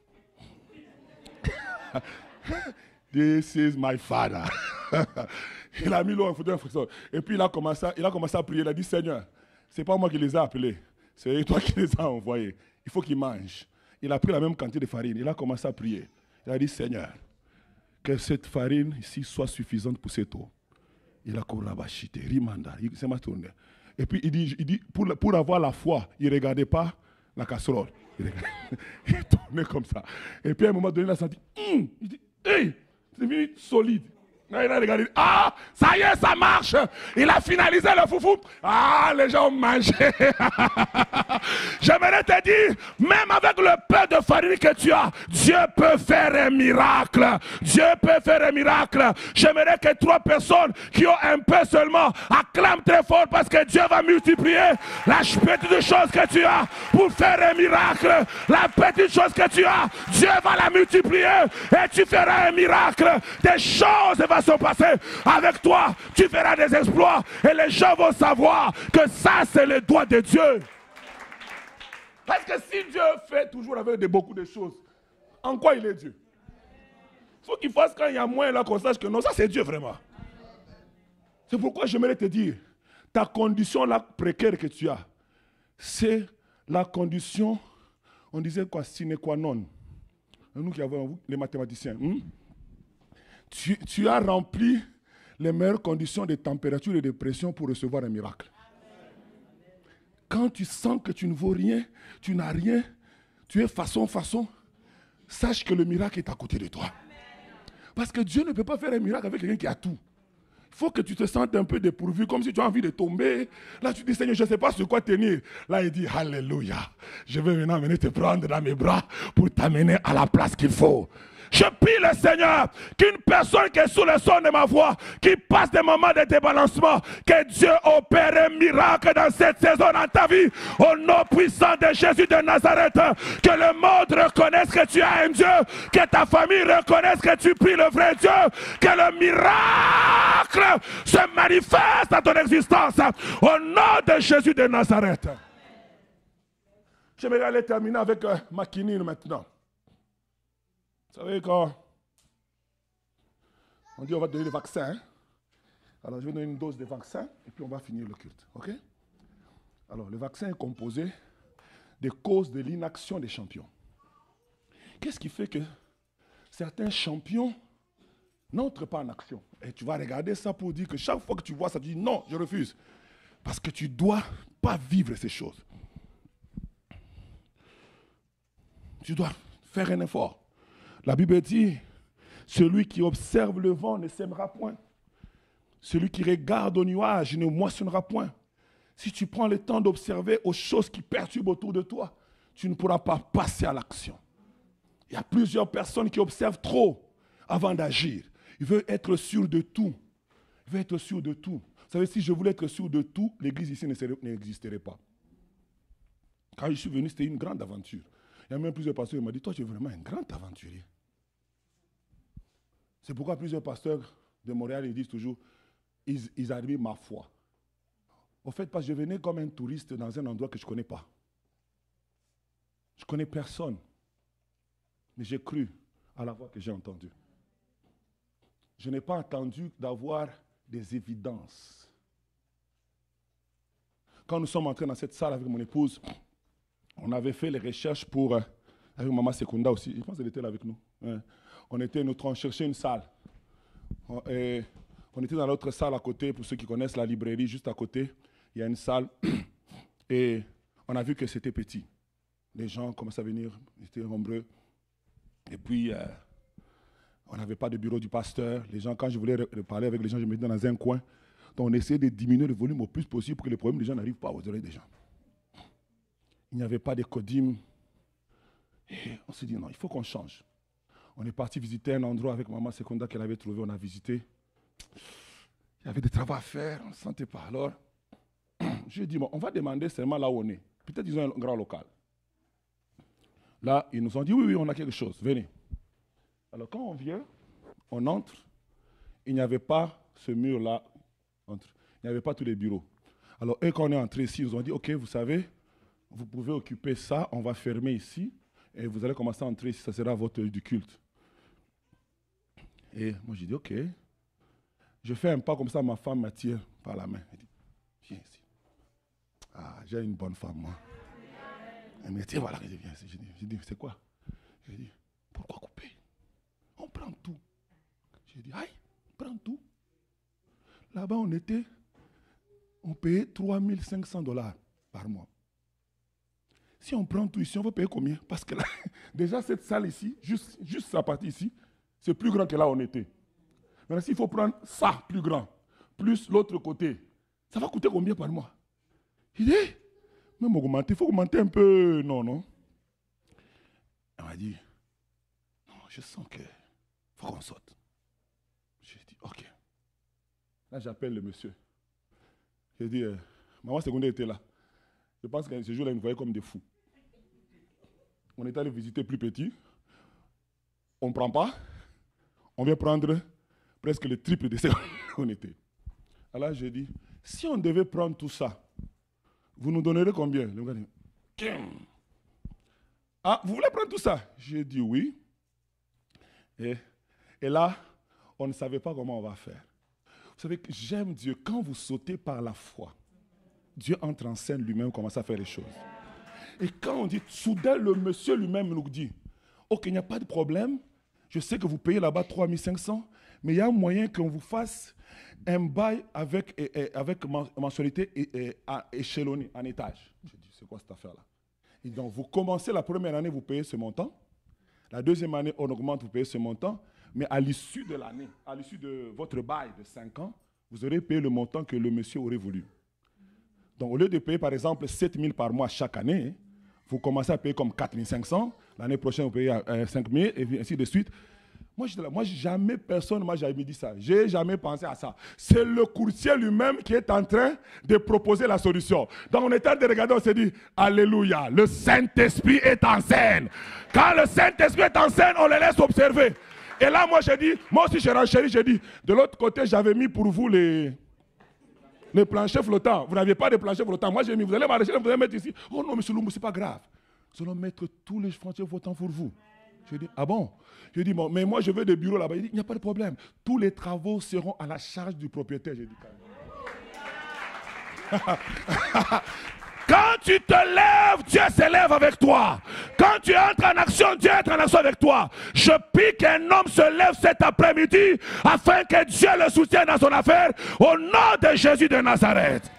This is my father. Il a mis l'eau en fonction. Et puis il a commencé à prier. Il a dit, Seigneur, ce n'est pas moi qui les ai appelés. C'est toi qui les as envoyés. Il faut qu'ils mangent. Il a pris la même quantité de farine. Il a commencé à prier. Il a dit, Seigneur, que cette farine ici soit suffisante pour cette eau. Il a courabachité, rimanda, il s'est tourné. Et puis il dit pour avoir la foi, il ne regardait pas la casserole. Il tournait comme ça. Et puis à un moment donné, il a senti, il dit, hey, c'est venu solide. Il a regardé, ça y est, ça marche. Il a finalisé le foufou. Les gens ont mangé. J'aimerais te dire, même avec le peu de farine que tu as, Dieu peut faire un miracle. Dieu peut faire un miracle. J'aimerais que 3 personnes qui ont un peu seulement acclament très fort parce que Dieu va multiplier la petite chose que tu as pour faire un miracle. La petite chose que tu as, Dieu va la multiplier et tu feras un miracle. Des choses vont se passer avec toi. Tu feras des exploits et les gens vont savoir que ça, c'est le doigt de Dieu. Parce que si Dieu fait toujours avec beaucoup de choses, en quoi il est Dieu? Il faut qu'il fasse quand il y a moins là qu'on sache que non, ça c'est Dieu vraiment. C'est pourquoi j'aimerais te dire, ta condition là précaire que tu as, c'est la condition, on disait quoi, sine qua non. Nous qui avons les mathématiciens. Tu as rempli les meilleures conditions de température et de pression pour recevoir un miracle. Quand tu sens que tu ne vaux rien, tu n'as rien, tu es façon, sache que le miracle est à côté de toi. Parce que Dieu ne peut pas faire un miracle avec quelqu'un qui a tout. Il faut que tu te sentes un peu dépourvu, comme si tu as envie de tomber. Là, tu dis, Seigneur, je ne sais pas sur quoi tenir. Là, il dit, Alléluia, je vais maintenant venir te prendre dans mes bras pour t'amener à la place qu'il faut. Je prie le Seigneur qu'une personne qui est sous le son de ma voix, qui passe des moments de débalancement, que Dieu opère un miracle dans cette saison dans ta vie. Au nom puissant de Jésus de Nazareth, que le monde reconnaisse que tu as un Dieu, que ta famille reconnaisse que tu pries le vrai Dieu, que le miracle se manifeste dans ton existence. Au nom de Jésus de Nazareth. J'aimerais aller terminer avec ma quinine maintenant. Vous savez, quand on dit on va donner le vaccin, hein? Alors je vais donner une dose de vaccin et puis on va finir le culte. Ok? Alors le vaccin est composé des causes de l'inaction des champions. Qu'est-ce qui fait que certains champions n'entrent pas en action? Et tu vas regarder ça pour dire que chaque fois que tu vois ça, tu dis non, je refuse. Parce que tu ne dois pas vivre ces choses. Tu dois faire un effort. La Bible dit, celui qui observe le vent ne sèmera point. Celui qui regarde au nuage ne moissonnera point. Si tu prends le temps d'observer aux choses qui perturbent autour de toi, tu ne pourras pas passer à l'action. Il y a plusieurs personnes qui observent trop avant d'agir. Ils veulent être sûrs de tout. Ils veulent être sûrs de tout. Vous savez, si je voulais être sûr de tout, l'église ici n'existerait pas. Quand je suis venu, c'était une grande aventure. Il y a même plusieurs pasteurs qui m'ont dit, toi, tu es vraiment un grand aventurier. C'est pourquoi plusieurs pasteurs de Montréal, ils disent toujours, ils admirent ma foi. Au fait, parce que je venais comme un touriste dans un endroit que je ne connais pas. Je ne connais personne. Mais j'ai cru à la voix que j'ai entendue. Je n'ai pas attendu d'avoir des évidences. Quand nous sommes entrés dans cette salle avec mon épouse, on avait fait les recherches pour, avec Maman Sekunda aussi, je pense qu'elle était là avec nous. On était en train de chercher une salle. Et on était dans l'autre salle à côté, pour ceux qui connaissent la librairie, juste à côté, il y a une salle. Et on a vu que c'était petit. Les gens commençaient à venir, ils étaient nombreux. Et puis, on n'avait pas de bureau du pasteur. Les gens, quand je voulais parler avec les gens, je me mettais dans un coin. Donc on essayait de diminuer le volume au plus possible pour que les problèmes des gens n'arrivent pas aux oreilles des gens. Il n'y avait pas de codim. Et on s'est dit, non, il faut qu'on change. On est parti visiter un endroit avec Maman Sekunda qu'elle avait trouvé, on a visité. Il y avait des travaux à faire, on ne se sentait pas. Alors, je lui ai dit, bon, on va demander seulement là où on est. Peut-être ils ont un grand local. Là, ils nous ont dit, oui, oui, on a quelque chose, venez. Alors, quand on vient, on entre, il n'y avait pas ce mur-là, il n'y avait pas tous les bureaux. Alors, eux, quand on est entré ici, ils nous ont dit, OK, vous savez, vous pouvez occuper ça, on va fermer ici, et vous allez commencer à entrer ici, ça sera votre lieu du culte. Et moi, j'ai dit, OK. Je fais un pas comme ça, ma femme m'attire par la main. Elle dit, viens ici. Ah, j'ai une bonne femme, moi. Elle me dit, voilà, elle dit, viens ici. J'ai dit, c'est quoi? J'ai dit, pourquoi couper? On prend tout. J'ai dit, aïe, on prend tout. Là-bas, on payait $3 par mois. Si on prend tout ici, on va payer combien? Parce que là, déjà, cette salle ici, juste sa partie ici, c'est plus grand que là où on était. Maintenant, s'il faut prendre ça, plus grand, plus l'autre côté, ça va coûter combien par mois? Il dit, même augmenter, il faut augmenter un peu. Non, non. Elle m'a dit, non, je sens qu'il faut qu'on saute. J'ai dit, OK. Là, j'appelle le monsieur. J'ai dit, Maman Sekunda était là. Je pense que ce jour-là, il nous voyait comme des fous. On est allé visiter plus petit. On ne prend pas. On vient prendre presque le triple de ce qu'on était. Alors j'ai dit, si on devait prendre tout ça, vous nous donnerez combien? Le gars dit, ah, vous voulez prendre tout ça? J'ai dit oui. Et là, on ne savait pas comment on va faire. Vous savez que j'aime Dieu. Quand vous sautez par la foi, Dieu entre en scène lui-même, commence à faire les choses. Et quand on dit, soudain, le monsieur lui-même nous dit, OK, il n'y a pas de problème. Je sais que vous payez là-bas 3500, mais il y a un moyen qu'on vous fasse un bail avec mensualité échelonnée en étage. J'ai dit, c'est quoi cette affaire-là? Et donc, vous commencez la première année, vous payez ce montant. La deuxième année, on augmente, vous payez ce montant. Mais à l'issue de l'année, à l'issue de votre bail de 5 ans, vous aurez payé le montant que le monsieur aurait voulu. Donc, au lieu de payer, par exemple, 7 000 par mois chaque année, vous commencez à payer comme 4 500. L'année prochaine, vous payez 5 000, et ainsi de suite. Moi, jamais personne m'a jamais dit ça. Je n'ai jamais pensé à ça. C'est le courtier lui-même qui est en train de proposer la solution. Donc, on est en train de regarder, on s'est dit, Alléluia, le Saint-Esprit est en scène. Quand le Saint-Esprit est en scène, on le laisse observer. Et là, moi, j'ai dit, moi aussi, j'ai renchéri, j'ai dit, de l'autre côté, j'avais mis pour vous les planchers flottants. Vous n'aviez pas de planchers flottants. Moi, j'ai mis, vous allez m'arracher, vous allez mettre ici. Oh non, monsieur Lumbu, ce n'est pas grave. Nous allons mettre tous les planchers flottants pour vous. Je dis, ah bon? Je dis, bon, mais moi, je veux des bureaux là-bas. Il dit, il n'y a pas de problème. Tous les travaux seront à la charge du propriétaire. J'ai dit, quand tu te lèves, Dieu se lève avec toi. Quand tu entres en action, Dieu entre en action avec toi. Je prie qu'un homme se lève cet après-midi afin que Dieu le soutienne dans son affaire au nom de Jésus de Nazareth.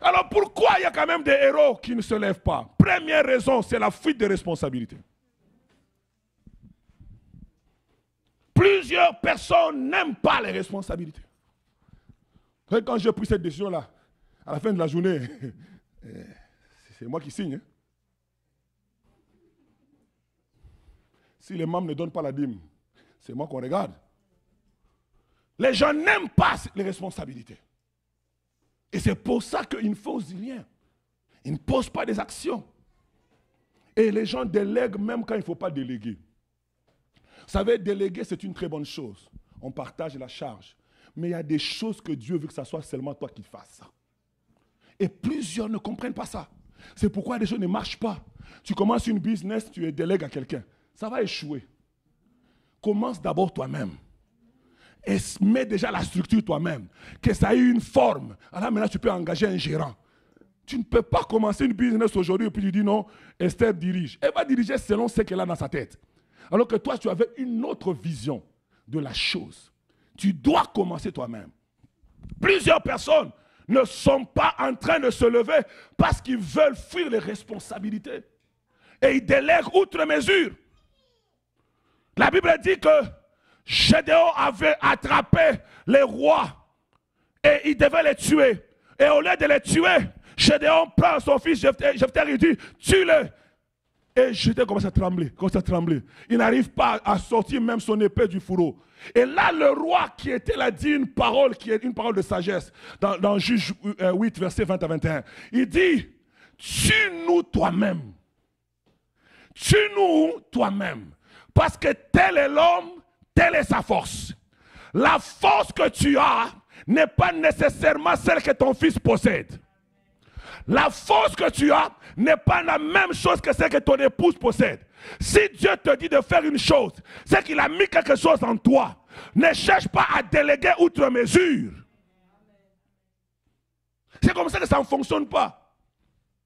Alors pourquoi il y a quand même des héros qui ne se lèvent pas? Première raison, c'est la fuite de responsabilité. Plusieurs personnes n'aiment pas les responsabilités. Quand j'ai pris cette décision-là, à la fin de la journée, c'est moi qui signe. Hein. Si les membres ne donnent pas la dîme, c'est moi qu'on regarde. Les gens n'aiment pas les responsabilités. Et c'est pour ça qu'ils ne font rien. Ils ne posent pas des actions. Et les gens délèguent même quand il ne faut pas déléguer. Vous savez, déléguer, c'est une très bonne chose. On partage la charge. Mais il y a des choses que Dieu veut que ce soit seulement toi qui fasses ça. Et plusieurs ne comprennent pas ça. C'est pourquoi les choses ne marchent pas. Tu commences une business, tu délègues à quelqu'un. Ça va échouer. Commence d'abord toi-même. Et mets déjà la structure toi-même. Que ça ait une forme. Alors maintenant, tu peux engager un gérant. Tu ne peux pas commencer une business aujourd'hui et puis tu dis non, Esther dirige. Elle va diriger selon ce qu'elle a dans sa tête. Alors que toi, tu avais une autre vision de la chose. Tu dois commencer toi-même. Plusieurs personnes ne sont pas en train de se lever parce qu'ils veulent fuir les responsabilités. Et ils délèguent outre mesure. La Bible dit que Gédéon avait attrapé les rois et il devait les tuer. Et au lieu de les tuer, Gédéon prend son fils Jephthé, il dit, tue-le. Et Gédéon commence à trembler, Il n'arrive pas à sortir même son épée du fourreau. Et là, le roi qui était là dit une parole qui est une parole de sagesse. Dans Juge 8, verset 20 à 21. Il dit, tue-nous toi-même. Tue-nous toi-même. Parce que tel est l'homme, telle est sa force. La force que tu as n'est pas nécessairement celle que ton fils possède. La force que tu as n'est pas la même chose que celle que ton épouse possède. Si Dieu te dit de faire une chose, c'est qu'il a mis quelque chose en toi. Ne cherche pas à déléguer outre mesure. C'est comme ça que ça ne fonctionne pas.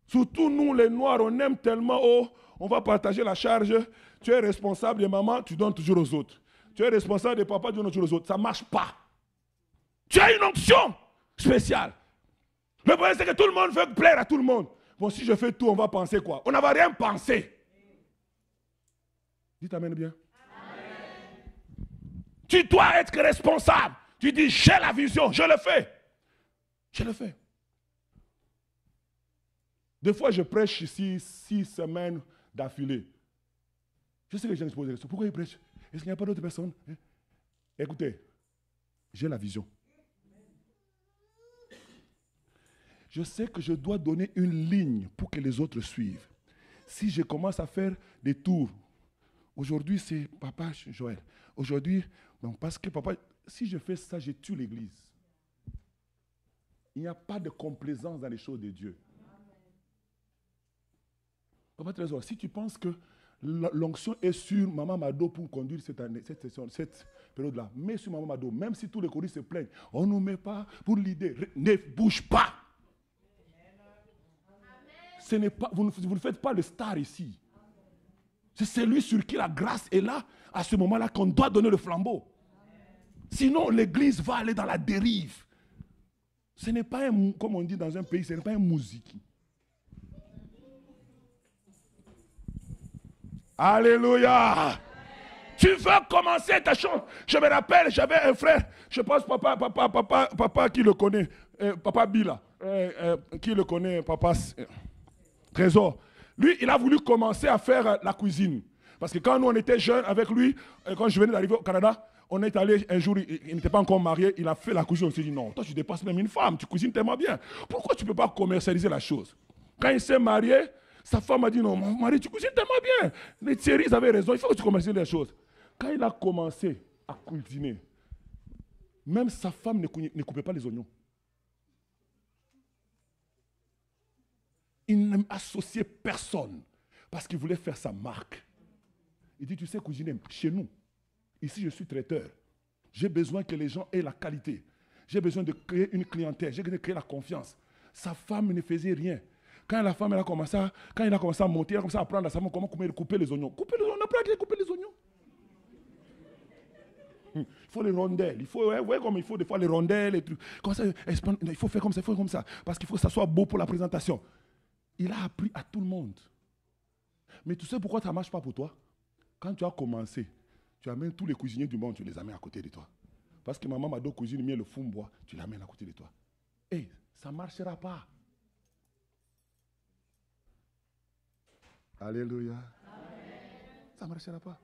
Surtout nous les Noirs, on aime tellement, oh, on va partager la charge. Tu es responsable de maman, tu donnes toujours aux autres. Tu es responsable de papa, tu donnes toujours aux autres. Ça ne marche pas. Tu as une onction spéciale. Le problème, c'est que tout le monde veut plaire à tout le monde. Bon, si je fais tout, on va penser quoi? On n'a rien pensé. Dites amen bien. Amen. Tu dois être responsable. Tu dis, j'ai la vision, je le fais. Je le fais. Des fois, je prêche ici 6 semaines d'affilée. Je sais que les gens se posent des questions. Pourquoi ils prêchent? Est-ce qu'il n'y a pas d'autres personnes? Écoutez, j'ai la vision. Je sais que je dois donner une ligne pour que les autres suivent. Si je commence à faire des tours, aujourd'hui c'est papa Joël. Aujourd'hui, bon, parce que papa, si je fais ça, je tue l'église. Il n'y a pas de complaisance dans les choses de Dieu. Papa Trésor, si tu penses que l'onction est sur Maman Mado pour conduire cette période-là, mets sur Maman Mado, même si tous les choristes se plaignent, on ne nous met pas pour l'idée, ne bouge pas. Ce n'est pas, vous ne faites pas le star ici. C'est celui sur qui la grâce est là, à ce moment-là, qu'on doit donner le flambeau. Sinon, l'église va aller dans la dérive. Ce n'est pas un, comme on dit dans un pays, ce n'est pas un mousiki. Alléluia. Tu veux commencer ta chose. Je me rappelle, j'avais un frère, Je pense papa qui le connaît, papa Bila, qui le connaît, papa Trésor. Lui, il a voulu commencer à faire la cuisine. Parce que quand nous, on était jeunes avec lui, quand je venais d'arriver au Canada, on est allé un jour, il n'était pas encore marié, il a fait la cuisine. On s'est dit, non, toi tu dépasses même une femme, tu cuisines tellement bien. Pourquoi tu ne peux pas commercialiser la chose? Quand il s'est marié, sa femme a dit, non, mon mari, tu cuisines tellement bien. Les Thierry avaient raison, il faut que tu commercialises les choses. Quand il a commencé à cuisiner, même sa femme ne coupait pas les oignons. Il n'associait personne parce qu'il voulait faire sa marque. Il dit, tu sais cuisiner chez nous. Ici, je suis traiteur. J'ai besoin que les gens aient la qualité. J'ai besoin de créer une clientèle. J'ai besoin de créer la confiance. Sa femme ne faisait rien. Quand la femme a commencé à monter, elle a commencé à apprendre à sa femme comment couper les oignons. Couper les oignons, on n'a pas à couper les oignons. Il faut les rondelles. Il faut, comme il faut des fois les rondelles et tout. Comme ça, il faut faire comme ça, il faut comme ça. Parce qu'il faut que ça soit beau pour la présentation. Il a appris à tout le monde. Mais tu sais pourquoi ça ne marche pas pour toi? Quand tu as commencé, tu amènes tous les cuisiniers du monde, tu les amènes à côté de toi. Parce que maman m'a donné cuisine mieux le fond bois, tu l'amènes à côté de toi. Et ça ne marchera pas. Alléluia. Amen. Ça ne marchera pas.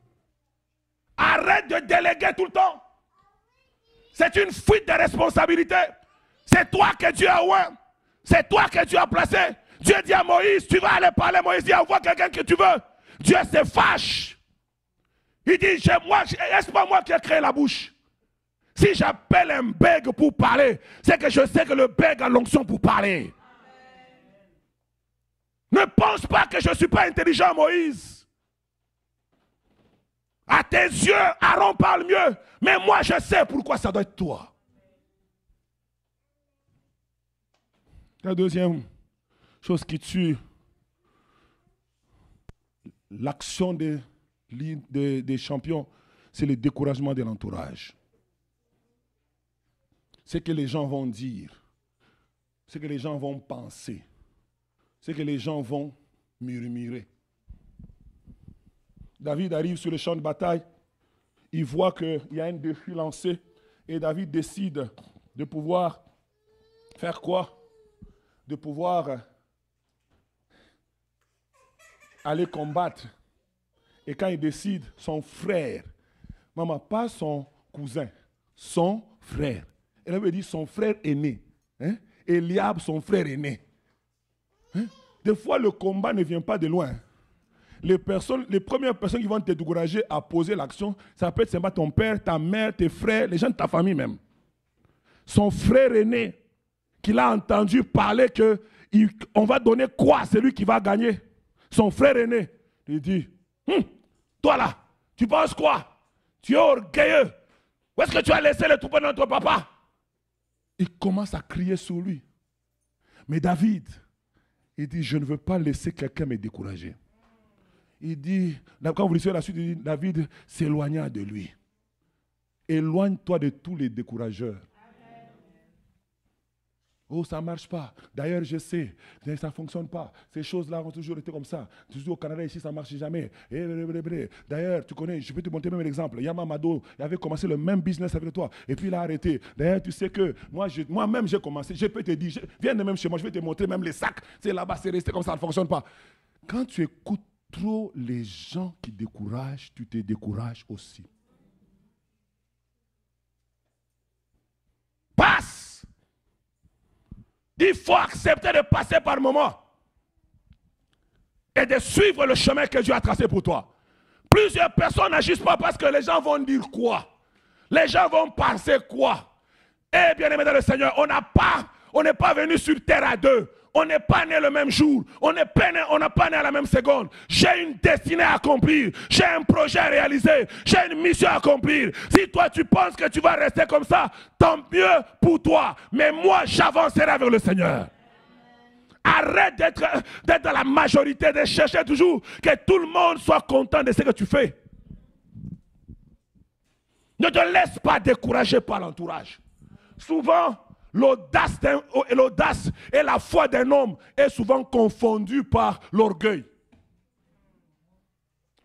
Arrête de déléguer tout le temps. C'est une fuite de responsabilité. C'est toi que Dieu a oint. C'est toi que Dieu a placé. Dieu dit à Moïse, tu vas aller parler. Moïse dit, envoie quelqu'un que tu veux. Dieu se fâche. Il dit, est-ce pas moi qui ai créé la bouche? Si j'appelle un bègue pour parler, c'est que je sais que le bègue a l'onction pour parler. Ne pense pas que je ne suis pas intelligent, Moïse. À tes yeux, Aaron parle mieux. Mais moi, je sais pourquoi ça doit être toi. La deuxième chose qui tue l'action des champions, c'est le découragement de l'entourage. Ce que les gens vont dire, ce que les gens vont penser, ce que les gens vont murmurer. David arrive sur le champ de bataille, il voit qu'il y a un défi lancé et David décide de pouvoir faire quoi? De pouvoir aller combattre. Et quand il décide, son frère, maman, pas son cousin, son frère. Elle veut dire son frère aîné. Hein? Eliab, son frère aîné. Hein? Des fois, le combat ne vient pas de loin. Les premières personnes qui vont te décourager à poser l'action, ça peut être seulement ton père, ta mère, tes frères, les gens de ta famille même. Son frère aîné, qu'il a entendu parler qu'on va donner quoi à celui qui va gagner. Son frère aîné, il dit, toi là, tu penses quoi? Tu es orgueilleux. Où est-ce que tu as laissé le troupeau de notre papa? Il commence à crier sur lui. Mais David, il dit, je ne veux pas laisser quelqu'un me décourager. Il dit, quand vous lisez la suite, il dit, David s'éloigna de lui. Éloigne-toi de tous les décourageurs. Oh, ça ne marche pas. D'ailleurs, je sais, ça ne fonctionne pas. Ces choses-là ont toujours été comme ça. Toujours au Canada, ici, ça ne marche jamais. D'ailleurs, tu connais, je peux te montrer même l'exemple. Yamamado, il avait commencé le même business avec toi. Et puis, il a arrêté. D'ailleurs, tu sais que moi-même, j'ai commencé. Je peux te dire, viens de même chez moi, je vais te montrer même les sacs. C'est là-bas, c'est resté comme ça, ça ne fonctionne pas. Quand tu écoutes trop les gens qui découragent, tu te décourages aussi. Passe! Il faut accepter de passer par moments et de suivre le chemin que Dieu a tracé pour toi. Plusieurs personnes n'agissent pas parce que les gens vont dire quoi? Les gens vont penser quoi? Eh bien aimé dans le Seigneur, on n'est pas venu sur terre à deux. On n'est pas né le même jour. On n'a pas né à la même seconde. J'ai une destinée à accomplir. J'ai un projet à réaliser. J'ai une mission à accomplir. Si toi tu penses que tu vas rester comme ça, tant mieux pour toi. Mais moi, j'avancerai avec le Seigneur. Arrête d'être dans la majorité, de chercher toujours que tout le monde soit content de ce que tu fais. Ne te laisse pas décourager par l'entourage. Souvent, l'audace et la foi d'un homme est souvent confondue par l'orgueil.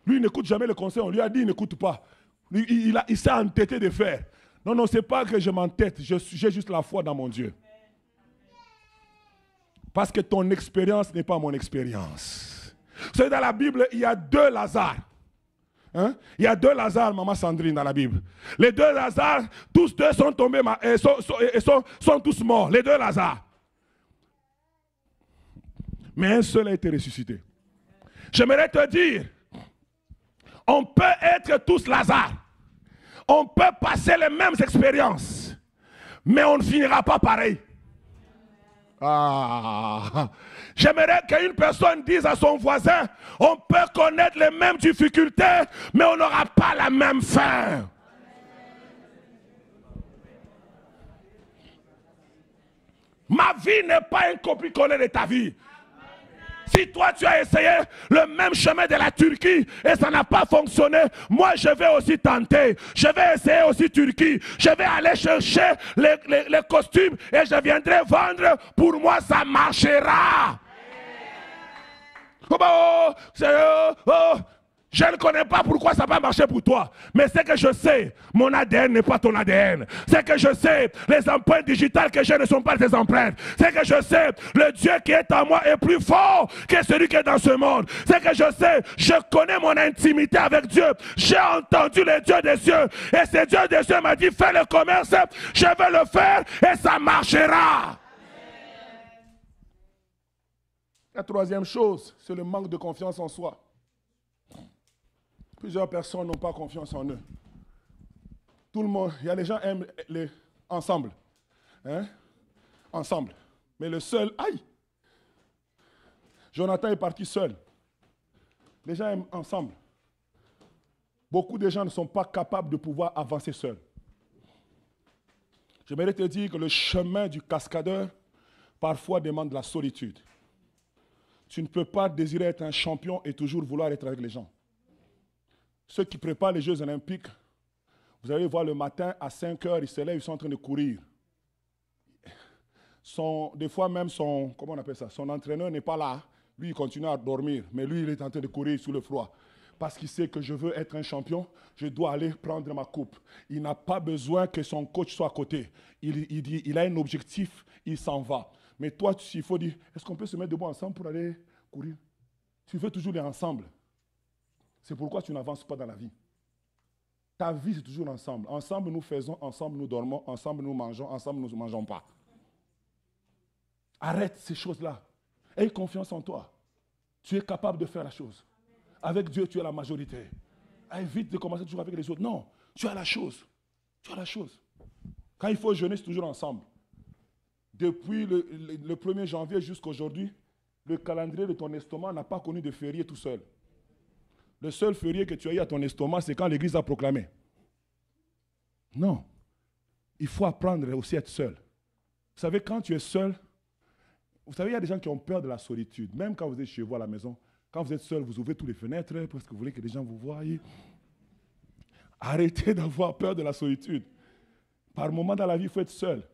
Lui, il n'écoute jamais le conseil. On lui a dit, il n'écoute pas. Il s'est entêté de faire. Non, non, ce n'est pas que je m'entête. J'ai juste la foi dans mon Dieu. Parce que ton expérience n'est pas mon expérience. Vous savez, dans la Bible, il y a 2 Lazare. Hein? Il y a 2 Lazare, maman Sandrine, dans la Bible. Les 2 Lazare, tous 2 sont tombés, sont tous morts. Les 2 Lazare. Mais un seul a été ressuscité. J'aimerais te dire, on peut être tous Lazare. On peut passer les mêmes expériences. Mais on ne finira pas pareil. Ah. J'aimerais qu'une personne dise à son voisin, on peut connaître les mêmes difficultés, mais on n'aura pas la même fin. Ma vie n'est pas un copie-coller de ta vie. Si toi tu as essayé le même chemin de la Turquie et ça n'a pas fonctionné, moi je vais aussi tenter. Je vais essayer aussi Turquie. Je vais aller chercher les costumes et je viendrai vendre. Pour moi ça marchera. Je ne connais pas pourquoi ça va marcher pour toi. Mais c'est que je sais, mon ADN n'est pas ton ADN. C'est que je sais, les empreintes digitales que j'ai ne sont pas tes empreintes. C'est que je sais, le Dieu qui est en moi est plus fort que celui qui est dans ce monde. C'est que je sais, je connais mon intimité avec Dieu. J'ai entendu le Dieu des cieux. Et ce Dieu des cieux m'a dit, fais le commerce, je vais le faire et ça marchera. La troisième chose, c'est le manque de confiance en soi. Plusieurs personnes n'ont pas confiance en eux. Tout le monde, il y a les gens qui aiment les ensemble. Hein? Ensemble. Mais le seul, aïe! Jonathan est parti seul. Les gens aiment ensemble. Beaucoup de gens ne sont pas capables de pouvoir avancer seuls. J'aimerais te dire que le chemin du cascadeur parfois demande de la solitude. Tu ne peux pas désirer être un champion et toujours vouloir être avec les gens. Ceux qui préparent les Jeux Olympiques, vous allez voir le matin à 5 heures, ils se lèvent, ils sont en train de courir. Des fois même comment on appelle ça, son entraîneur n'est pas là. Lui, il continue à dormir, mais lui, il est en train de courir sous le froid. Parce qu'il sait que je veux être un champion, je dois aller prendre ma coupe. Il n'a pas besoin que son coach soit à côté. Il a un objectif, il s'en va. Mais toi, il faut dire, est-ce qu'on peut se mettre debout ensemble pour aller courir? Tu veux toujours aller ensemble. C'est pourquoi tu n'avances pas dans la vie. Ta vie, c'est toujours ensemble. Ensemble, nous faisons, ensemble, nous dormons, ensemble, nous mangeons, ensemble, nous ne mangeons pas. Arrête ces choses-là. Aie confiance en toi. Tu es capable de faire la chose. Avec Dieu, tu as la majorité. Évite de commencer toujours avec les autres. Non, tu as la chose. Tu as la chose. Quand il faut jeûner, c'est toujours ensemble. Depuis le 1er janvier jusqu'à aujourd'hui, le calendrier de ton estomac n'a pas connu de férié tout seul. Le seul férié que tu as eu à ton estomac, c'est quand l'Église a proclamé. Non. Il faut apprendre aussi à être seul. Vous savez, quand tu es seul, vous savez, il y a des gens qui ont peur de la solitude. Même quand vous êtes chez vous à la maison, quand vous êtes seul, vous ouvrez toutes les fenêtres parce que vous voulez que les gens vous voient. Arrêtez d'avoir peur de la solitude. Par moment dans la vie, il faut être seul.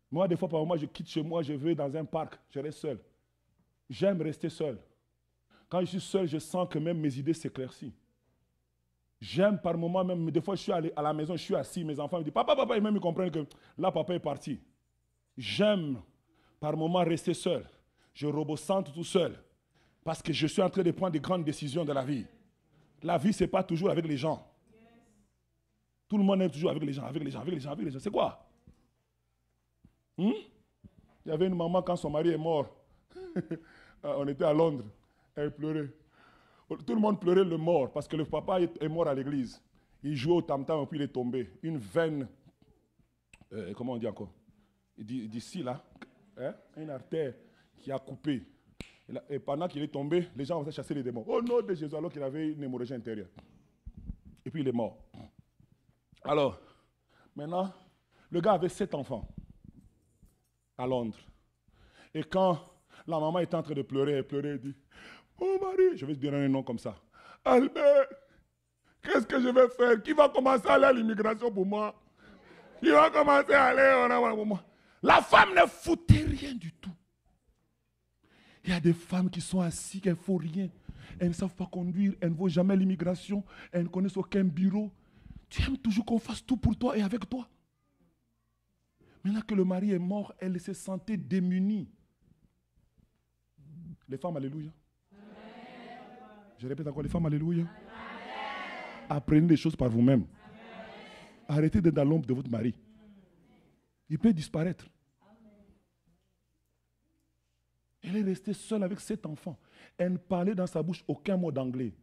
Moi, des fois, par moment, je quitte chez moi, je vais dans un parc, je reste seul. J'aime rester seul. Quand je suis seul, je sens que même mes idées s'éclaircissent. J'aime par moment même, des fois je suis à la maison, je suis assis, mes enfants me disent, papa, papa, et même ils comprennent que là, papa est parti. J'aime par moment rester seul. Je rebosante tout seul. Parce que je suis en train de prendre des grandes décisions de la vie. La vie, ce n'est pas toujours avec les gens. Tout le monde aime toujours avec les gens, avec les gens, avec les gens, avec les gens. C'est quoi? Il y avait une maman quand son mari est mort. On était à Londres. Elle pleurait. Tout le monde pleurait le mort parce que le papa est mort à l'église. Il jouait au tam-tam et puis il est tombé. Une veine, comment on dit encore? D'ici là, hein? Une artère qui a coupé. Et pendant qu'il est tombé, les gens ont chassé les démons. Au nom de Jésus, alors qu'il avait une hémorragie intérieure. Et puis il est mort. Alors, maintenant, le gars avait 7 enfants à Londres. Et quand la maman était en train de pleurer, elle pleurait, elle dit, mon mari, je vais te dire un nom comme ça. Albert, qu'est-ce que je vais faire? Qui va commencer à aller à l'immigration pour moi? Qui va commencer à aller pour moi? La femme ne foutait rien du tout. Il y a des femmes qui sont assises, qui ne font rien. Elles ne savent pas conduire, elles ne vont jamais à l'immigration, elles ne connaissent aucun bureau. Tu aimes toujours qu'on fasse tout pour toi et avec toi. Maintenant que le mari est mort, elle se sentait démunie. Les femmes, alléluia. Je répète encore, les femmes, alléluia. Apprenez les choses par vous-même. Arrêtez d'être dans l'ombre de votre mari. Il peut disparaître. Elle est restée seule avec 7 enfants. Elle ne parlait dans sa bouche aucun mot d'anglais.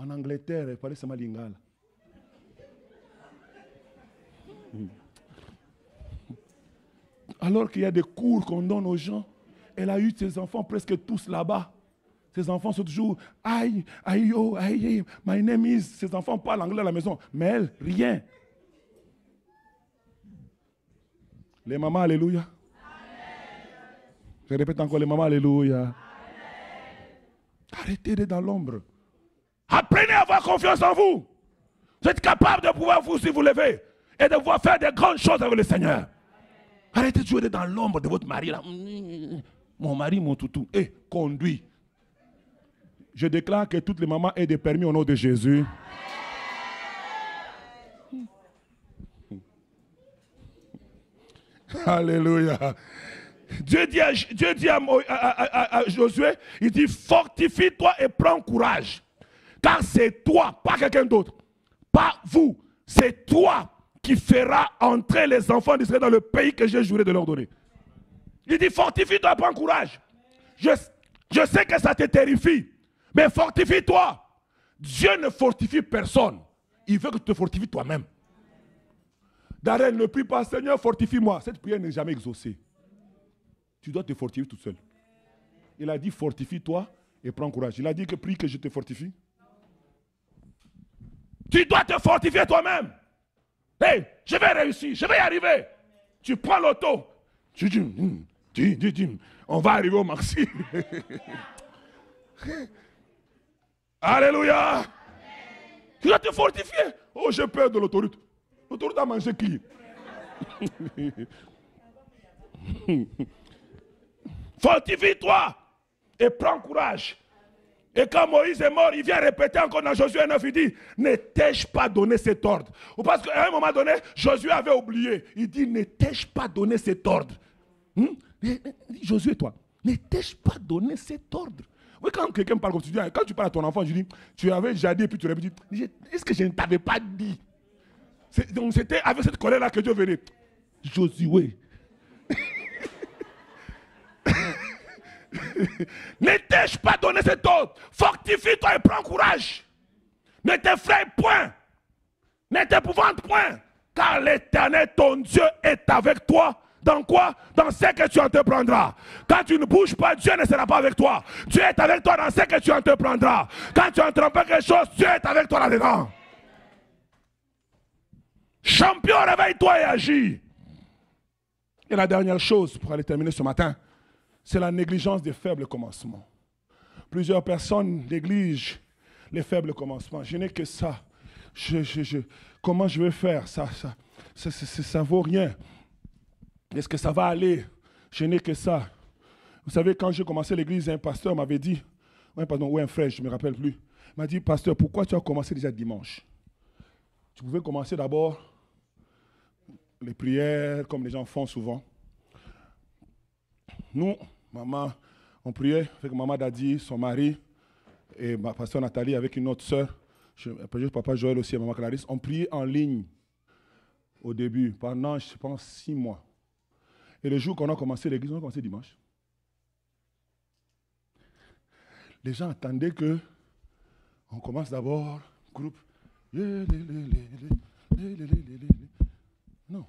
En Angleterre, elle parlait seulement lingala. Alors qu'il y a des cours qu'on donne aux gens, elle a eu ses enfants presque tous là-bas. Ses enfants sont toujours aïe, aïe, oh, aïe, my name is. Ses enfants parlent anglais à la maison, mais elle, rien. Les mamans, alléluia. Je répète encore, les mamans, alléluia. Arrêtez d'être dans l'ombre. Apprenez à avoir confiance en vous. Vous êtes capable de pouvoir vous lever et de pouvoir faire de grandes choses avec le Seigneur. Arrêtez de jouer dans l'ombre de votre mari. Là. Mon mari, mon toutou. Et conduit. Je déclare que toutes les mamans aient des permis au nom de Jésus. Alléluia. Dieu dit à Josué, il dit fortifie-toi et prends courage. Car c'est toi, pas quelqu'un d'autre, pas vous, c'est toi qui feras entrer les enfants d'Israël dans le pays que j'ai juré de leur donner. Il dit fortifie-toi et prends courage. Je sais que ça te terrifie, mais fortifie-toi. Dieu ne fortifie personne. Il veut que tu te fortifies toi-même. Darren, ne prie pas, Seigneur, fortifie-moi. Cette prière n'est jamais exaucée. Tu dois te fortifier tout seul. Il a dit fortifie-toi et prends courage. Il a dit que prie que je te fortifie. Tu dois te fortifier toi-même. Hey, je vais réussir, je vais y arriver. Tu prends l'auto. Tu dis, on va arriver au maxi. Alléluia. Tu dois te fortifier. Oh, j'ai peur de l'autoroute. L'autoroute a mangé qui? Fortifie-toi et prends courage. Et quand Moïse est mort, il vient répéter encore dans Josué 9, il dit, ne t'ai-je pas donné cet ordre? Ou parce qu'à un moment donné, Josué avait oublié. Il dit, ne t'ai-je pas donné cet ordre? Josué, toi, ne t'ai-je pas donné cet ordre? Oui, quand quelqu'un me parle comme tu dis, quand tu parles à ton enfant, je dis, tu avais déjà dit, puis tu répètes, est-ce que je ne t'avais pas dit? Donc c'était avec cette colère-là que Dieu venait. Josué. Ne t'ai-je pas donné cet ordre? Fortifie-toi et prends courage. Ne t'effraie point. Ne t'épouvante point. Car l'Éternel, ton Dieu, est avec toi. Dans quoi? Dans ce que tu entreprendras. Quand tu ne bouges pas, Dieu ne sera pas avec toi. Dieu est avec toi dans ce que tu entreprendras. Quand tu entreprends quelque chose, Dieu est avec toi là-dedans. Champion, réveille-toi et agis. Et la dernière chose, pour aller terminer ce matin, c'est la négligence des faibles commencements. Plusieurs personnes négligent les faibles commencements. Je n'ai que ça. Comment je vais faire? Ça vaut rien. Est-ce que ça va aller? Je n'ai que ça. Vous savez, quand j'ai commencé l'église, un pasteur m'avait dit, ou un frère, je ne me rappelle plus, il m'a dit, pasteur, pourquoi tu as commencé déjà dimanche? Tu pouvais commencer d'abord les prières, comme les gens font souvent. Nous, maman, on priait avec maman Dadi, son mari, et ma pasteur Nathalie avec une autre sœur, papa Joël aussi et maman Clarisse. On priait en ligne au début, pendant, je pense, 6 mois. Et le jour qu'on a commencé l'église, on a commencé dimanche. Les gens attendaient que on commence d'abord, groupe. Non.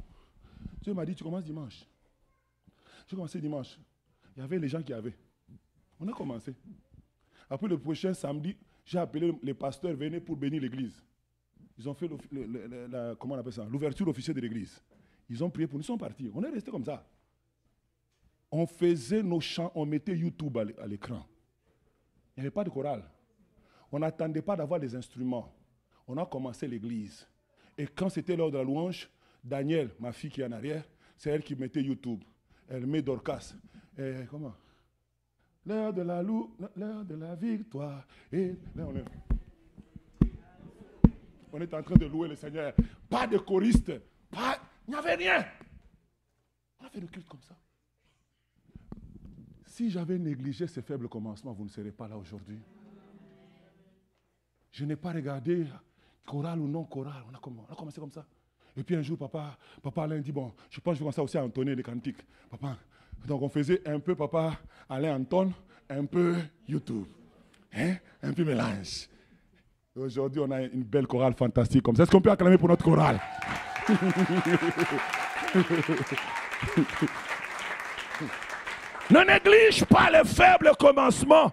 Dieu m'a dit, tu commences dimanche. J'ai commencé dimanche. Il y avait les gens qui avaient. On a commencé. Après le prochain samedi, j'ai appelé les pasteurs, venez pour bénir l'église. Ils ont fait comment on appelle ça, l'ouverture officielle de l'église. Ils ont prié pour nous, ils sont partis. On est resté comme ça. On faisait nos chants, on mettait YouTube à l'écran. Il n'y avait pas de chorale. On n'attendait pas d'avoir des instruments. On a commencé l'église. Et quand c'était l'heure de la louange, Daniel, ma fille qui est en arrière, c'est elle qui mettait YouTube. Elle met Dorcas. Et comment? L'heure de la victoire. Et là, on est. On était en train de louer le Seigneur. Pas de choristes. Il n'y avait rien. On a fait le culte comme ça. Si j'avais négligé ces faibles commencements, vous ne serez pas là aujourd'hui. Je n'ai pas regardé chorale ou non chorale. On a commencé comme ça. Et puis un jour, papa Alain dit, bon, je pense que je vais commencer aussi à entonner les cantiques. Papa. Donc on faisait un peu papa Alain entonne, un peu YouTube. Hein? Un peu mélange. Aujourd'hui, on a une belle chorale fantastique comme ça. Est-ce qu'on peut acclamer pour notre chorale? Ne néglige pas les faibles commencements.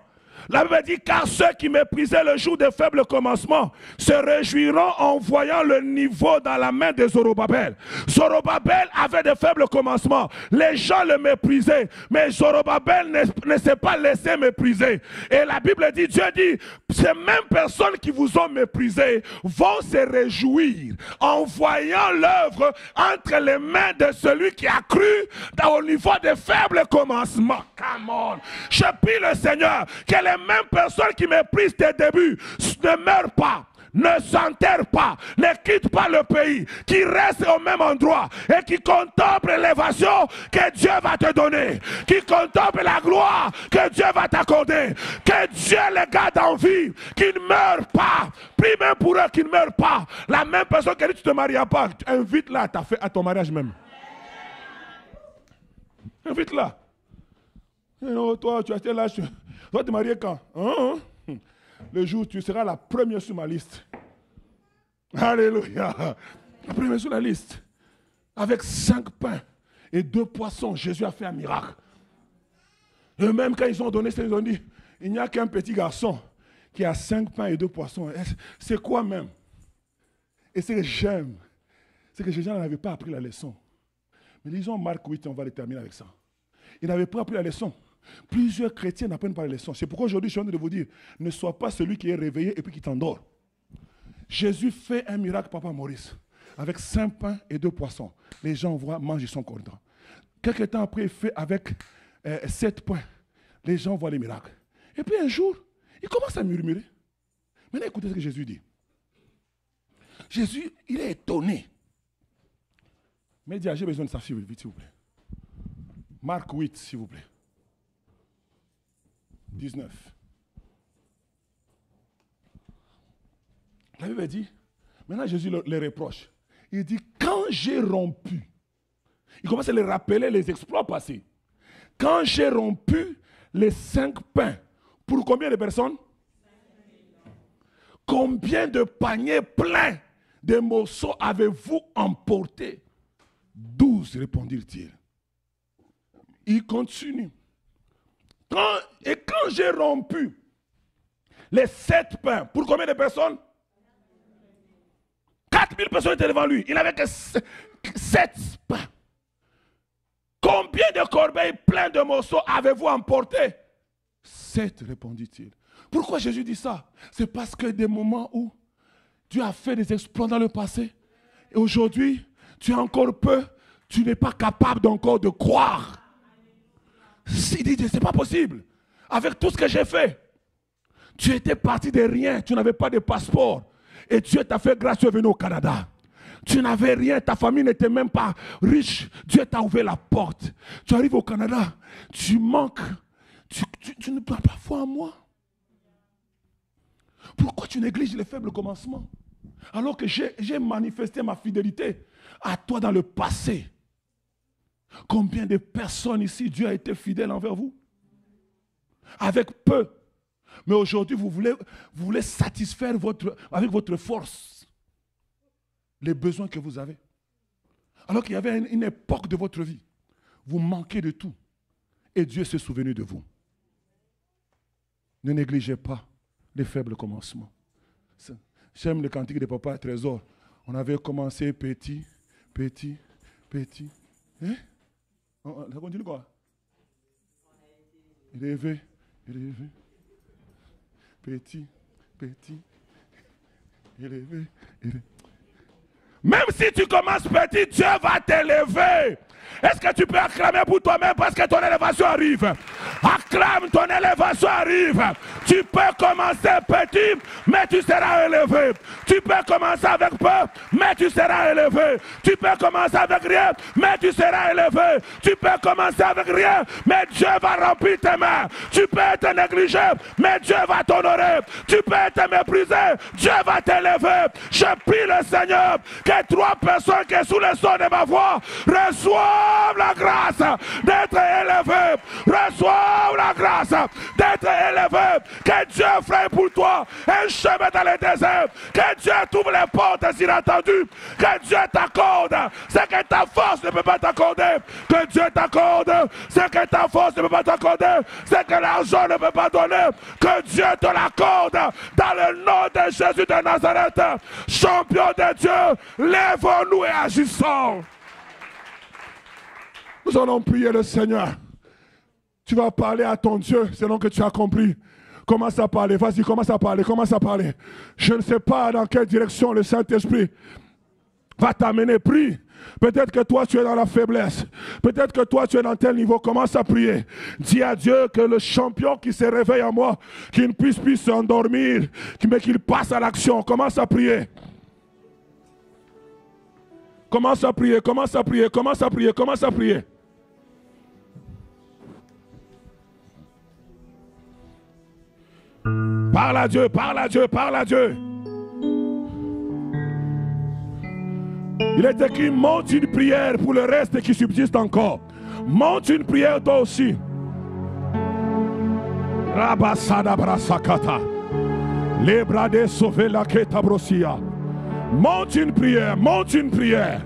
La Bible dit, car ceux qui méprisaient le jour des faibles commencements se réjouiront en voyant le niveau dans la main de Zorobabel. Zorobabel avait de faibles commencements. Les gens le méprisaient, mais Zorobabel ne s'est pas laissé mépriser. Et la Bible dit, Dieu dit, ces mêmes personnes qui vous ont méprisé vont se réjouir en voyant l'œuvre entre les mains de celui qui a cru au niveau des faibles commencements. Come on. Je prie le Seigneur que les mêmes personnes qui méprisent tes débuts ne meurent pas, ne s'enterrent pas, ne quittent pas le pays, qui restent au même endroit et qui contemplent l'élévation que Dieu va te donner, qui contemplent la gloire que Dieu va t'accorder, que Dieu les garde en vie, qu'ils ne meurent pas. Prie même pour eux qu'ils ne meurent pas. La même personne qui dit tu ne te marieras pas, invite-la à ton mariage même. Invite-la. Non, toi, tu as été là. Toi, te marier quand? Le jour où tu seras la première sur ma liste. Alléluia. La première sur la liste. Avec 5 pains et 2 poissons, Jésus a fait un miracle. Et même quand ils ont donné ça, ils ont dit, il n'y a qu'un petit garçon qui a 5 pains et 2 poissons. C'est quoi même? Et ce que j'aime, c'est que les gens n'avaient pas appris la leçon. Mais lisons Marc 8, on va le terminer avec ça. Ils n'avaient pas appris la leçon. Plusieurs chrétiens n'apprennent pas la leçon. C'est pourquoi aujourd'hui, je suis en train de vous dire, ne sois pas celui qui est réveillé et puis qui t'endort. Jésus fait un miracle, Papa Maurice, avec 5 pains et 2 poissons. Les gens voient, mangent, ils sont contents. Quelques temps après, il fait avec 7 pains. Les gens voient les miracles. Et puis un jour, il commence à murmurer. Maintenant, écoutez ce que Jésus dit. Jésus, il est étonné. Mais il dit, j'ai besoin de sa fille, vite, s'il vous plaît. Marc 8, s'il vous plaît. 19. La Bible dit, maintenant Jésus les reproche. Il dit, quand j'ai rompu, il commence à les rappeler les exploits passés. Quand j'ai rompu les 5 pains, pour combien de personnes? Combien de paniers pleins de morceaux avez-vous emporté? 12, répondirent-ils. Il continue. Quand j'ai rompu les 7 pains, pour combien de personnes? 4000 personnes étaient devant lui. Il n'avait que 7 pains. Combien de corbeilles pleines de morceaux avez-vous emporté? 7, répondit-il. Pourquoi Jésus dit ça? C'est parce que des moments où Dieu a fait des exploits dans le passé, et aujourd'hui, tu as encore peu, tu n'es pas capable encore de croire. Il dit, c'est pas possible. Avec tout ce que j'ai fait, tu étais parti de rien, tu n'avais pas de passeport. Et Dieu t'a fait grâce, tu es venu au Canada. Tu n'avais rien, ta famille n'était même pas riche. Dieu t'a ouvert la porte. Tu arrives au Canada, tu manques. Tu ne prends pas foi en moi. Pourquoi tu négliges les faibles commencements? Alors que j'ai manifesté ma fidélité à toi dans le passé. Combien de personnes ici, Dieu a été fidèle envers vous? Avec peu. Mais aujourd'hui, vous voulez satisfaire avec votre force les besoins que vous avez. Alors qu'il y avait une époque de votre vie. Vous manquez de tout. Et Dieu s'est souvenu de vous. Ne négligez pas les faibles commencements. J'aime le cantique de Papa Trésor. On avait commencé petit, petit, petit. Hein? Ça continue quoi? Élevé, élevé. Petit, petit. Élevé, élevé. Même si tu commences petit, Dieu va t'élever. Est-ce que tu peux acclamer pour toi-même parce que ton élévation arrive? Acclame, ton élévation arrive. Tu peux commencer petit, mais tu seras élevé. Tu peux commencer avec peu, mais tu seras élevé. Tu peux commencer avec rien, mais tu seras élevé. Tu peux commencer avec rien, mais Dieu va remplir tes mains. Tu peux être négligé, mais Dieu va t'honorer. Tu peux être méprisé, Dieu va t'élever. Je prie le Seigneur que 3 personnes qui sont sous le son de ma voix reçoivent la grâce d'être élevées. Reçoivent la grâce d'être élevées. Que Dieu fraye pour toi un chemin dans le désert. Que Dieu t'ouvre les portes inattendues. Que Dieu t'accorde ce que ta force ne peut pas t'accorder. Que Dieu t'accorde ce que ta force ne peut pas t'accorder. Ce que l'argent ne peut pas donner. Que Dieu te l'accorde dans le nom de Jésus de Nazareth. Champion de Dieu, lèvons-nous et agissons. Nous allons prier le Seigneur. Tu vas parler à ton Dieu selon que tu as compris. Commence à parler, vas-y, commence à parler, commence à parler. Je ne sais pas dans quelle direction le Saint-Esprit va t'amener. Prie. Peut-être que toi tu es dans la faiblesse. Peut-être que toi tu es dans tel niveau. Commence à prier. Dis à Dieu que le champion qui se réveille en moi, qu'il ne puisse plus s'endormir, mais qu'il passe à l'action. Commence à prier. Commence à prier, commence à prier, commence à prier, commence à prier. Parle à Dieu, parle à Dieu, parle à Dieu. Il est écrit, monte une prière pour le reste qui subsiste encore. Monte une prière toi aussi. Rabasada brasakata. Les bradés sauver la keta brosia. Monte une prière, monte une prière.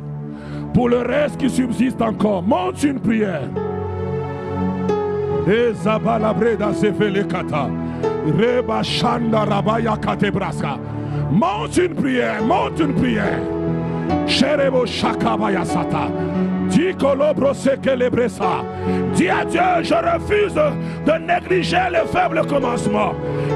Pour le reste qui subsiste encore, monte une prière. Et zabalabreda zevele kata. Reba shanda rabaya katebraska. Monte une prière, monte une prière. Cherebo shakabaya sata. Dis à Dieu, je refuse de négliger les faibles commencements.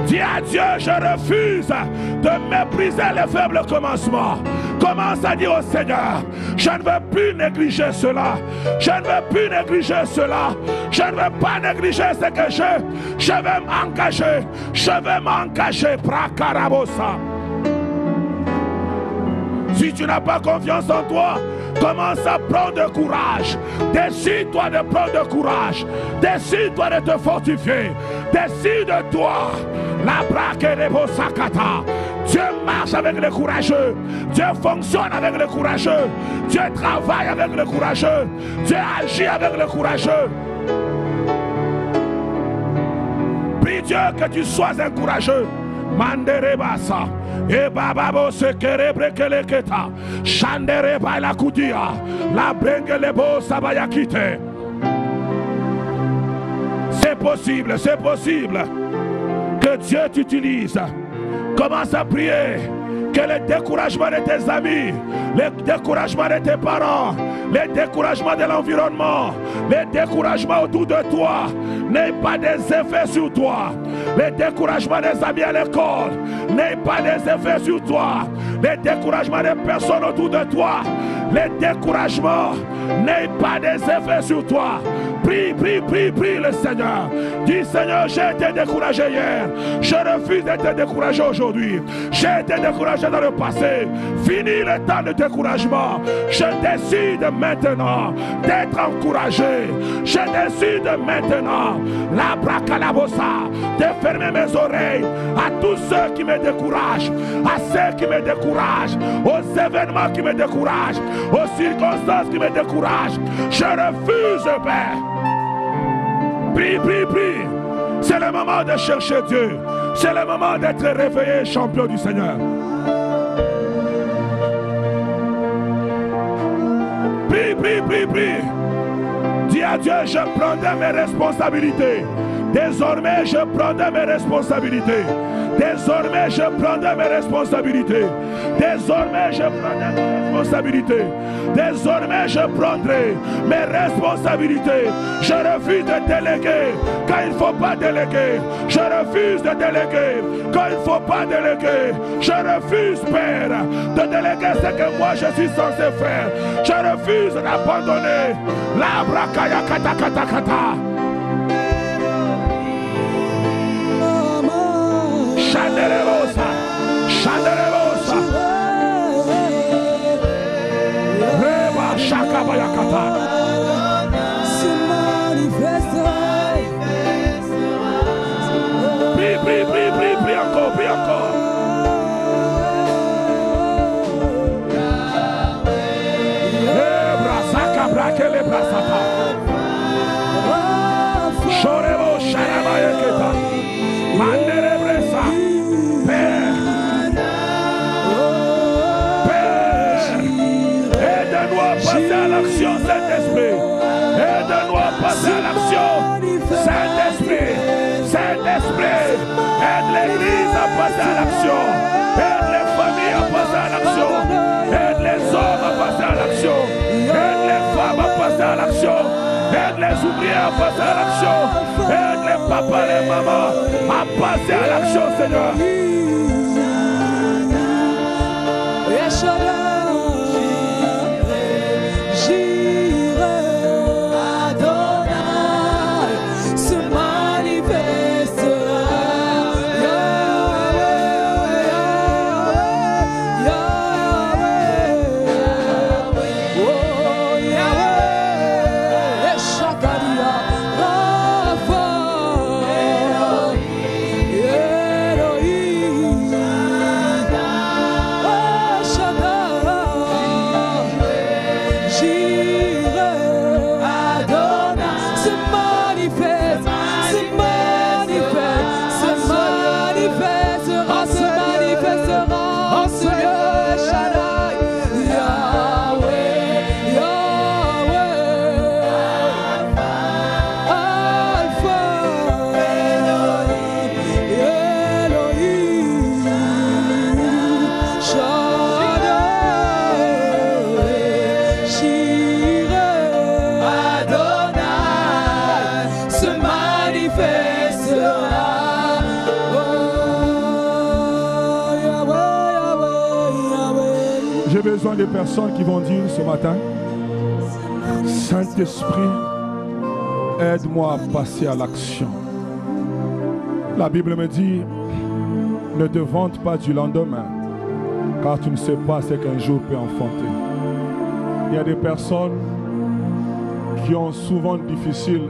Dis à Dieu, je refuse de mépriser les faibles commencements. Commence à dire au Seigneur, je ne veux plus négliger cela. Je ne veux plus négliger cela. Je ne veux pas négliger ce que j'ai. Je vais m'engager. Je vais m'engager. Prakarabosa. Si tu n'as pas confiance en toi, commence à prendre courage. Décide-toi de prendre courage. Décide-toi de te fortifier. Décide-toi. La braque de Bosakata. Dieu marche avec les courageux. Dieu fonctionne avec les courageux. Dieu travaille avec les courageux. Dieu agit avec les courageux. Prie Dieu que tu sois un courageux. Manderebasa. Et bababo se kerebre keleketa. Chandere ba la kudia. La brengelebo sabayakite. C'est possible que Dieu t'utilise. Commence à prier. Que le découragement de tes amis, le découragement de tes parents, le découragement de l'environnement, le découragement autour de toi n'ait pas des effets sur toi. Le découragement des amis à l'école n'ait pas des effets sur toi. Le découragement des personnes autour de toi, le découragement n'ait pas des effets sur toi. Prie, prie, prie, prie le Seigneur. Dis Seigneur, j'ai été découragé hier. Je refuse d'être découragé aujourd'hui. J'ai été découragé dans le passé. Fini le temps de découragement. Je décide maintenant d'être encouragé. Je décide maintenant, la bracalabosa, de fermer mes oreilles à tous ceux qui me découragent, à ceux qui me découragent, aux événements qui me découragent, aux circonstances qui me découragent. Je refuse, Père. Prie, prie, prie. C'est le moment de chercher Dieu. C'est le moment d'être réveillé, champion du Seigneur. Prie, prie, prie, prie. Dis à Dieu, je prendrai mes responsabilités. Désormais, je prendrai mes responsabilités. Désormais, je prendrai mes responsabilités. Désormais, je prendrai mes responsabilités. Désormais, je prendrai mes responsabilités. Je refuse de déléguer quand il ne faut pas déléguer. Je refuse de déléguer quand il ne faut pas déléguer. Je refuse, Père, de déléguer ce que moi je suis censé faire. Je refuse d'abandonner. La brakaya kata kata kata. passer à l'action. Aide les familles à passer à l'action. Aide les hommes à passer à l'action. Aide les femmes à passer à l'action. Aide les ouvriers à passer à l'action. Aide les papas, les mamans à passer à l'action, Seigneur. J'ai besoin de personnes qui vont dire ce matin, Saint-Esprit, aide-moi à passer à l'action. La Bible me dit, ne te vante pas du lendemain, car tu ne sais pas ce qu'un jour peut enfanter. Il y a des personnes qui ont souvent difficile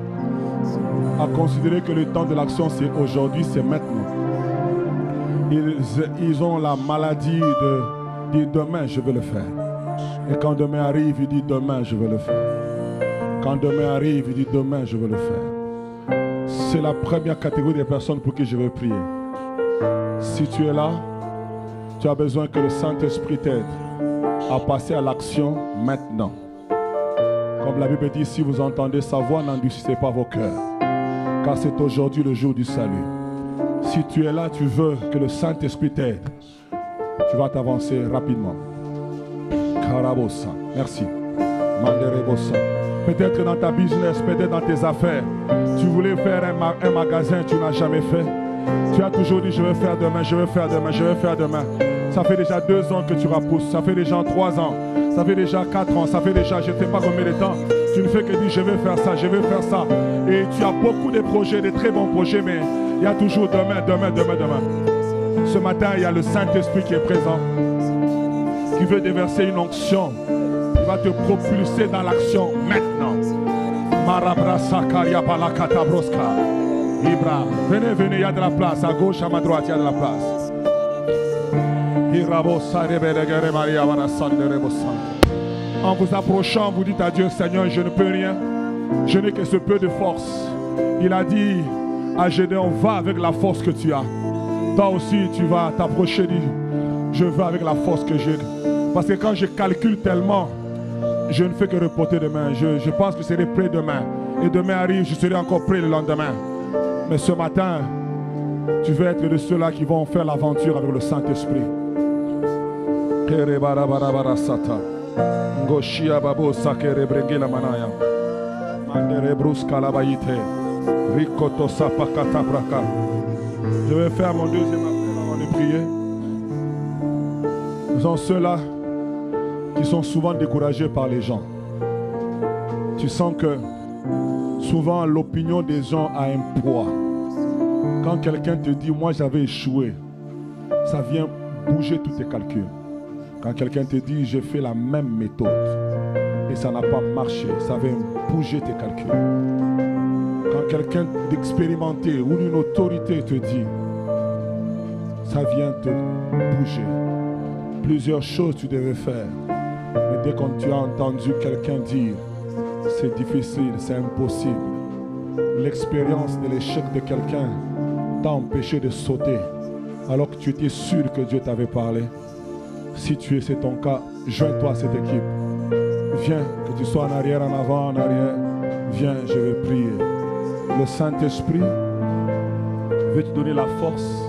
à considérer que le temps de l'action c'est aujourd'hui, c'est maintenant. Ils ont la maladie de dire demain je vais le faire. Et quand demain arrive, il dit demain je vais le faire. Quand demain arrive, il dit demain je vais le faire. C'est la première catégorie des personnes pour qui je vais prier. Si tu es là, tu as besoin que le Saint-Esprit t'aide à passer à l'action maintenant. Comme la Bible dit, si vous entendez sa voix, n'endurcissez pas vos cœurs, car c'est aujourd'hui le jour du salut. Si tu es là, tu veux que le Saint-Esprit t'aide, tu vas t'avancer rapidement. Karabosa, merci. Manderebosa. Peut-être dans ta business, peut-être dans tes affaires, tu voulais faire un magasin, tu n'as jamais fait. Tu as toujours dit, je vais faire demain, je vais faire demain, je vais faire demain. Ça fait déjà 2 ans que tu repousses, ça fait déjà 3 ans, ça fait déjà 4 ans, ça fait déjà je ne sais pas combien de temps. Tu ne fais que dire, je vais faire ça, je vais faire ça. Et tu as beaucoup de projets, de très bons projets, mais il y a toujours demain, demain, demain, demain. Ce matin, il y a le Saint-Esprit qui est présent, qui veut déverser une onction. Il va te propulser dans l'action maintenant. Marabrasa karia palakata broska. Ibra, venez, venez, il y a de la place. À gauche, à ma droite, il y a de la place. En vous approchant, vous dites à Dieu, Seigneur, je ne peux rien. Je n'ai que ce peu de force. Il a dit à Gédéon, va avec la force que tu as. Toi aussi, tu vas t'approcher, dis, je vais avec la force que j'ai. Parce que quand je calcule tellement, je ne fais que reporter demain. Je pense que je serai prêt demain. Et demain arrive, je serai encore prêt le lendemain. Mais ce matin, tu veux être de ceux-là qui vont faire l'aventure avec le Saint-Esprit. Je vais faire mon deuxième appel avant de prier. Nous sommes ceux-là qui sont souvent découragés par les gens. Tu sens que souvent l'opinion des gens a un poids. Quand quelqu'un te dit, moi j'avais échoué, ça vient bouger tous tes calculs. Quand quelqu'un te dit, j'ai fait la même méthode et ça n'a pas marché, ça vient bouger tes calculs. Quand quelqu'un d'expérimenté ou d'une autorité te dit, ça vient te bouger. Plusieurs choses tu devais faire. Mais dès que tu as entendu quelqu'un dire, c'est difficile, c'est impossible, l'expérience de l'échec de quelqu'un t'a empêché de sauter alors que tu étais sûr que Dieu t'avait parlé. Si c'est ton cas, joins-toi à cette équipe. Viens, que tu sois en arrière, en avant, en arrière. Viens, je vais prier. Le Saint-Esprit veut te donner la force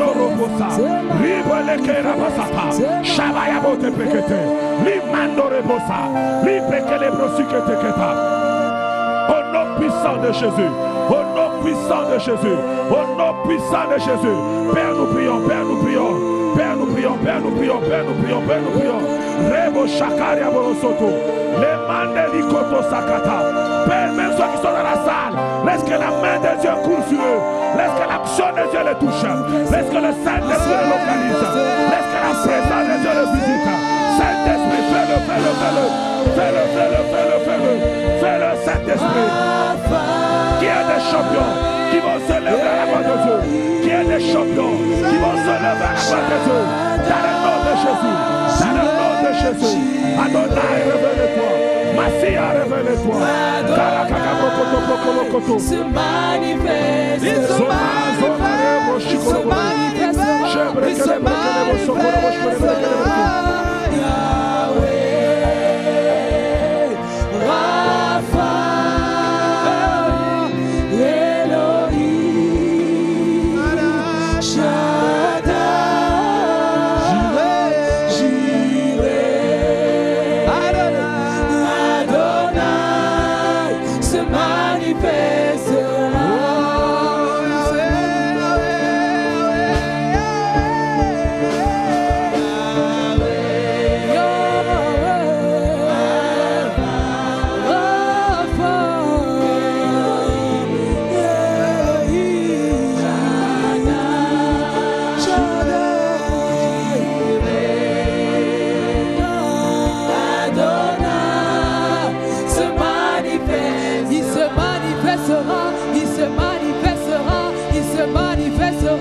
Limando robosa. Ribeleke rabasata. Shabaya bote pekete. Limando rebosa. Libekele brosikete keta. Au nom puissant de Jésus. Au nom puissant de Jésus. Au nom puissant de Jésus. Père, nous prions. Père, nous prions. Père, nous prions. Père, nous prions. Père, nous prions. Père, nous prions. Rebo shakaria borosoto. Les mandeli koto sakata. Père, même ceux qui sont dans la salle, laisse que la main de Dieu coule sur eux. Laisse que l'action de Dieu les touche. Laisse que le Saint-Esprit les localise. Laisse que la présence de Dieu les visite. Saint-Esprit, fais-le, fais-le, fais-le. Fais-le, fais-le, fais-le, fais-le. Fais-le, Saint-Esprit. Qui est des champions qui vont se lever à la voix de Dieu. Qui est des champions qui vont se lever à la voix de Dieu. Dans le nom de Jésus. Dans le nom de Jésus. Adonai, révèle-toi. Massia, révèle-toi. Se manifeste, se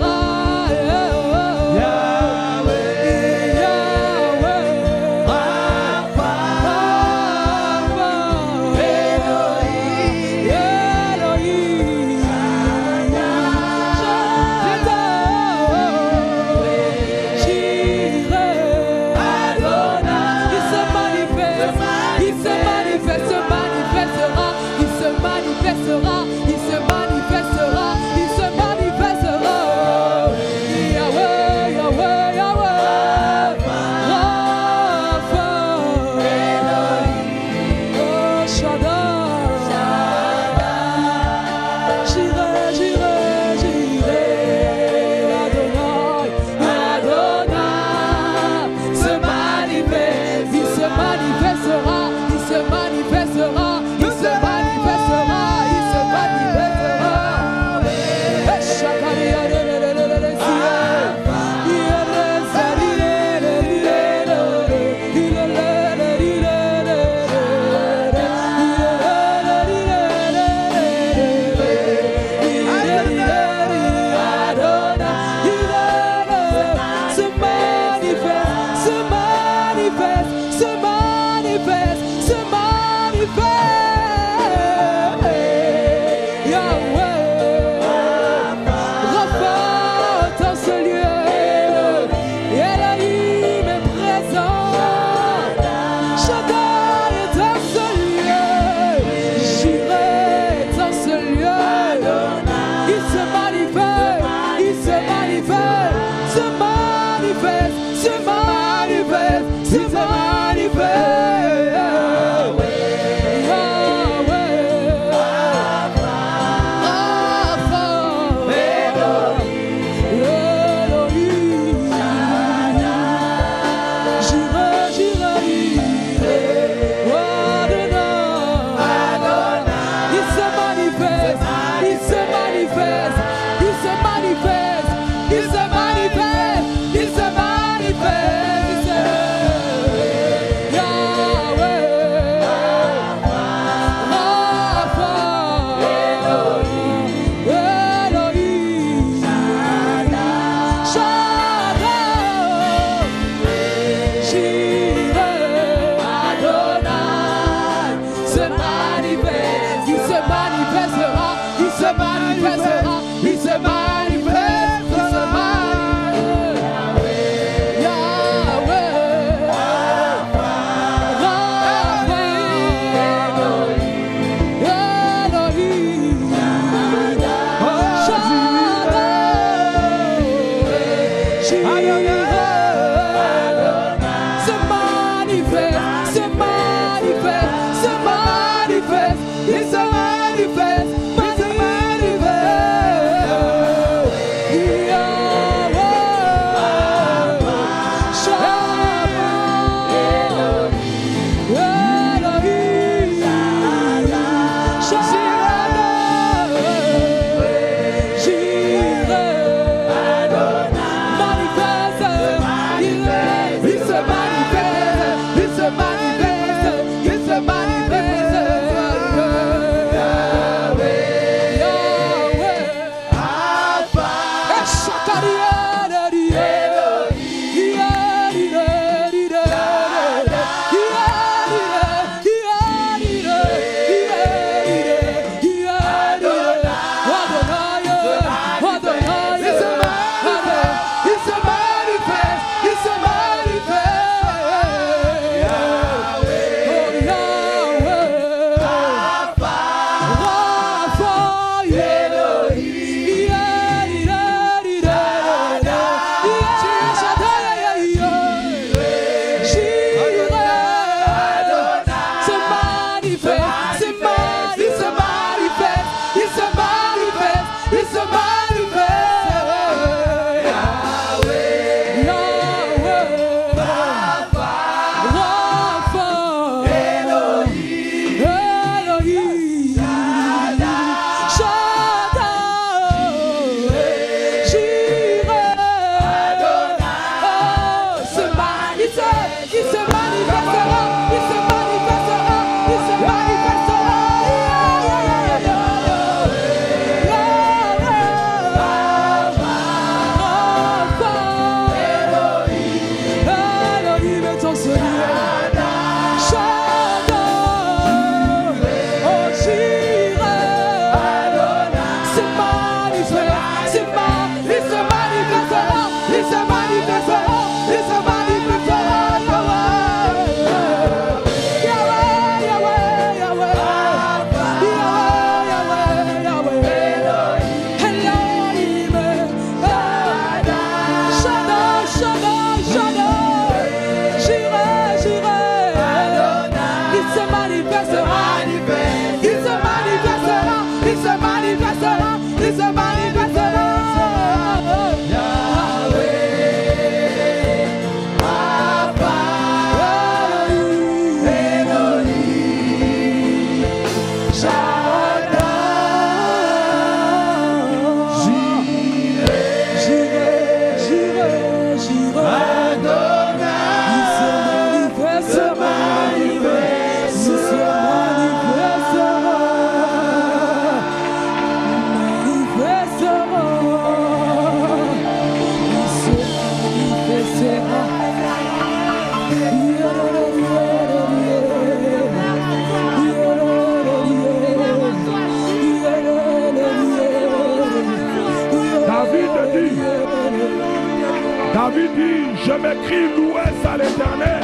David dit, je m'écris louesse à l'Éternel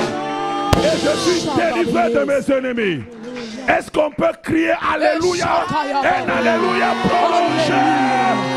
et je suis délivré de mes ennemis. Est-ce qu'on peut crier Alléluia? Un Alléluia prolongé.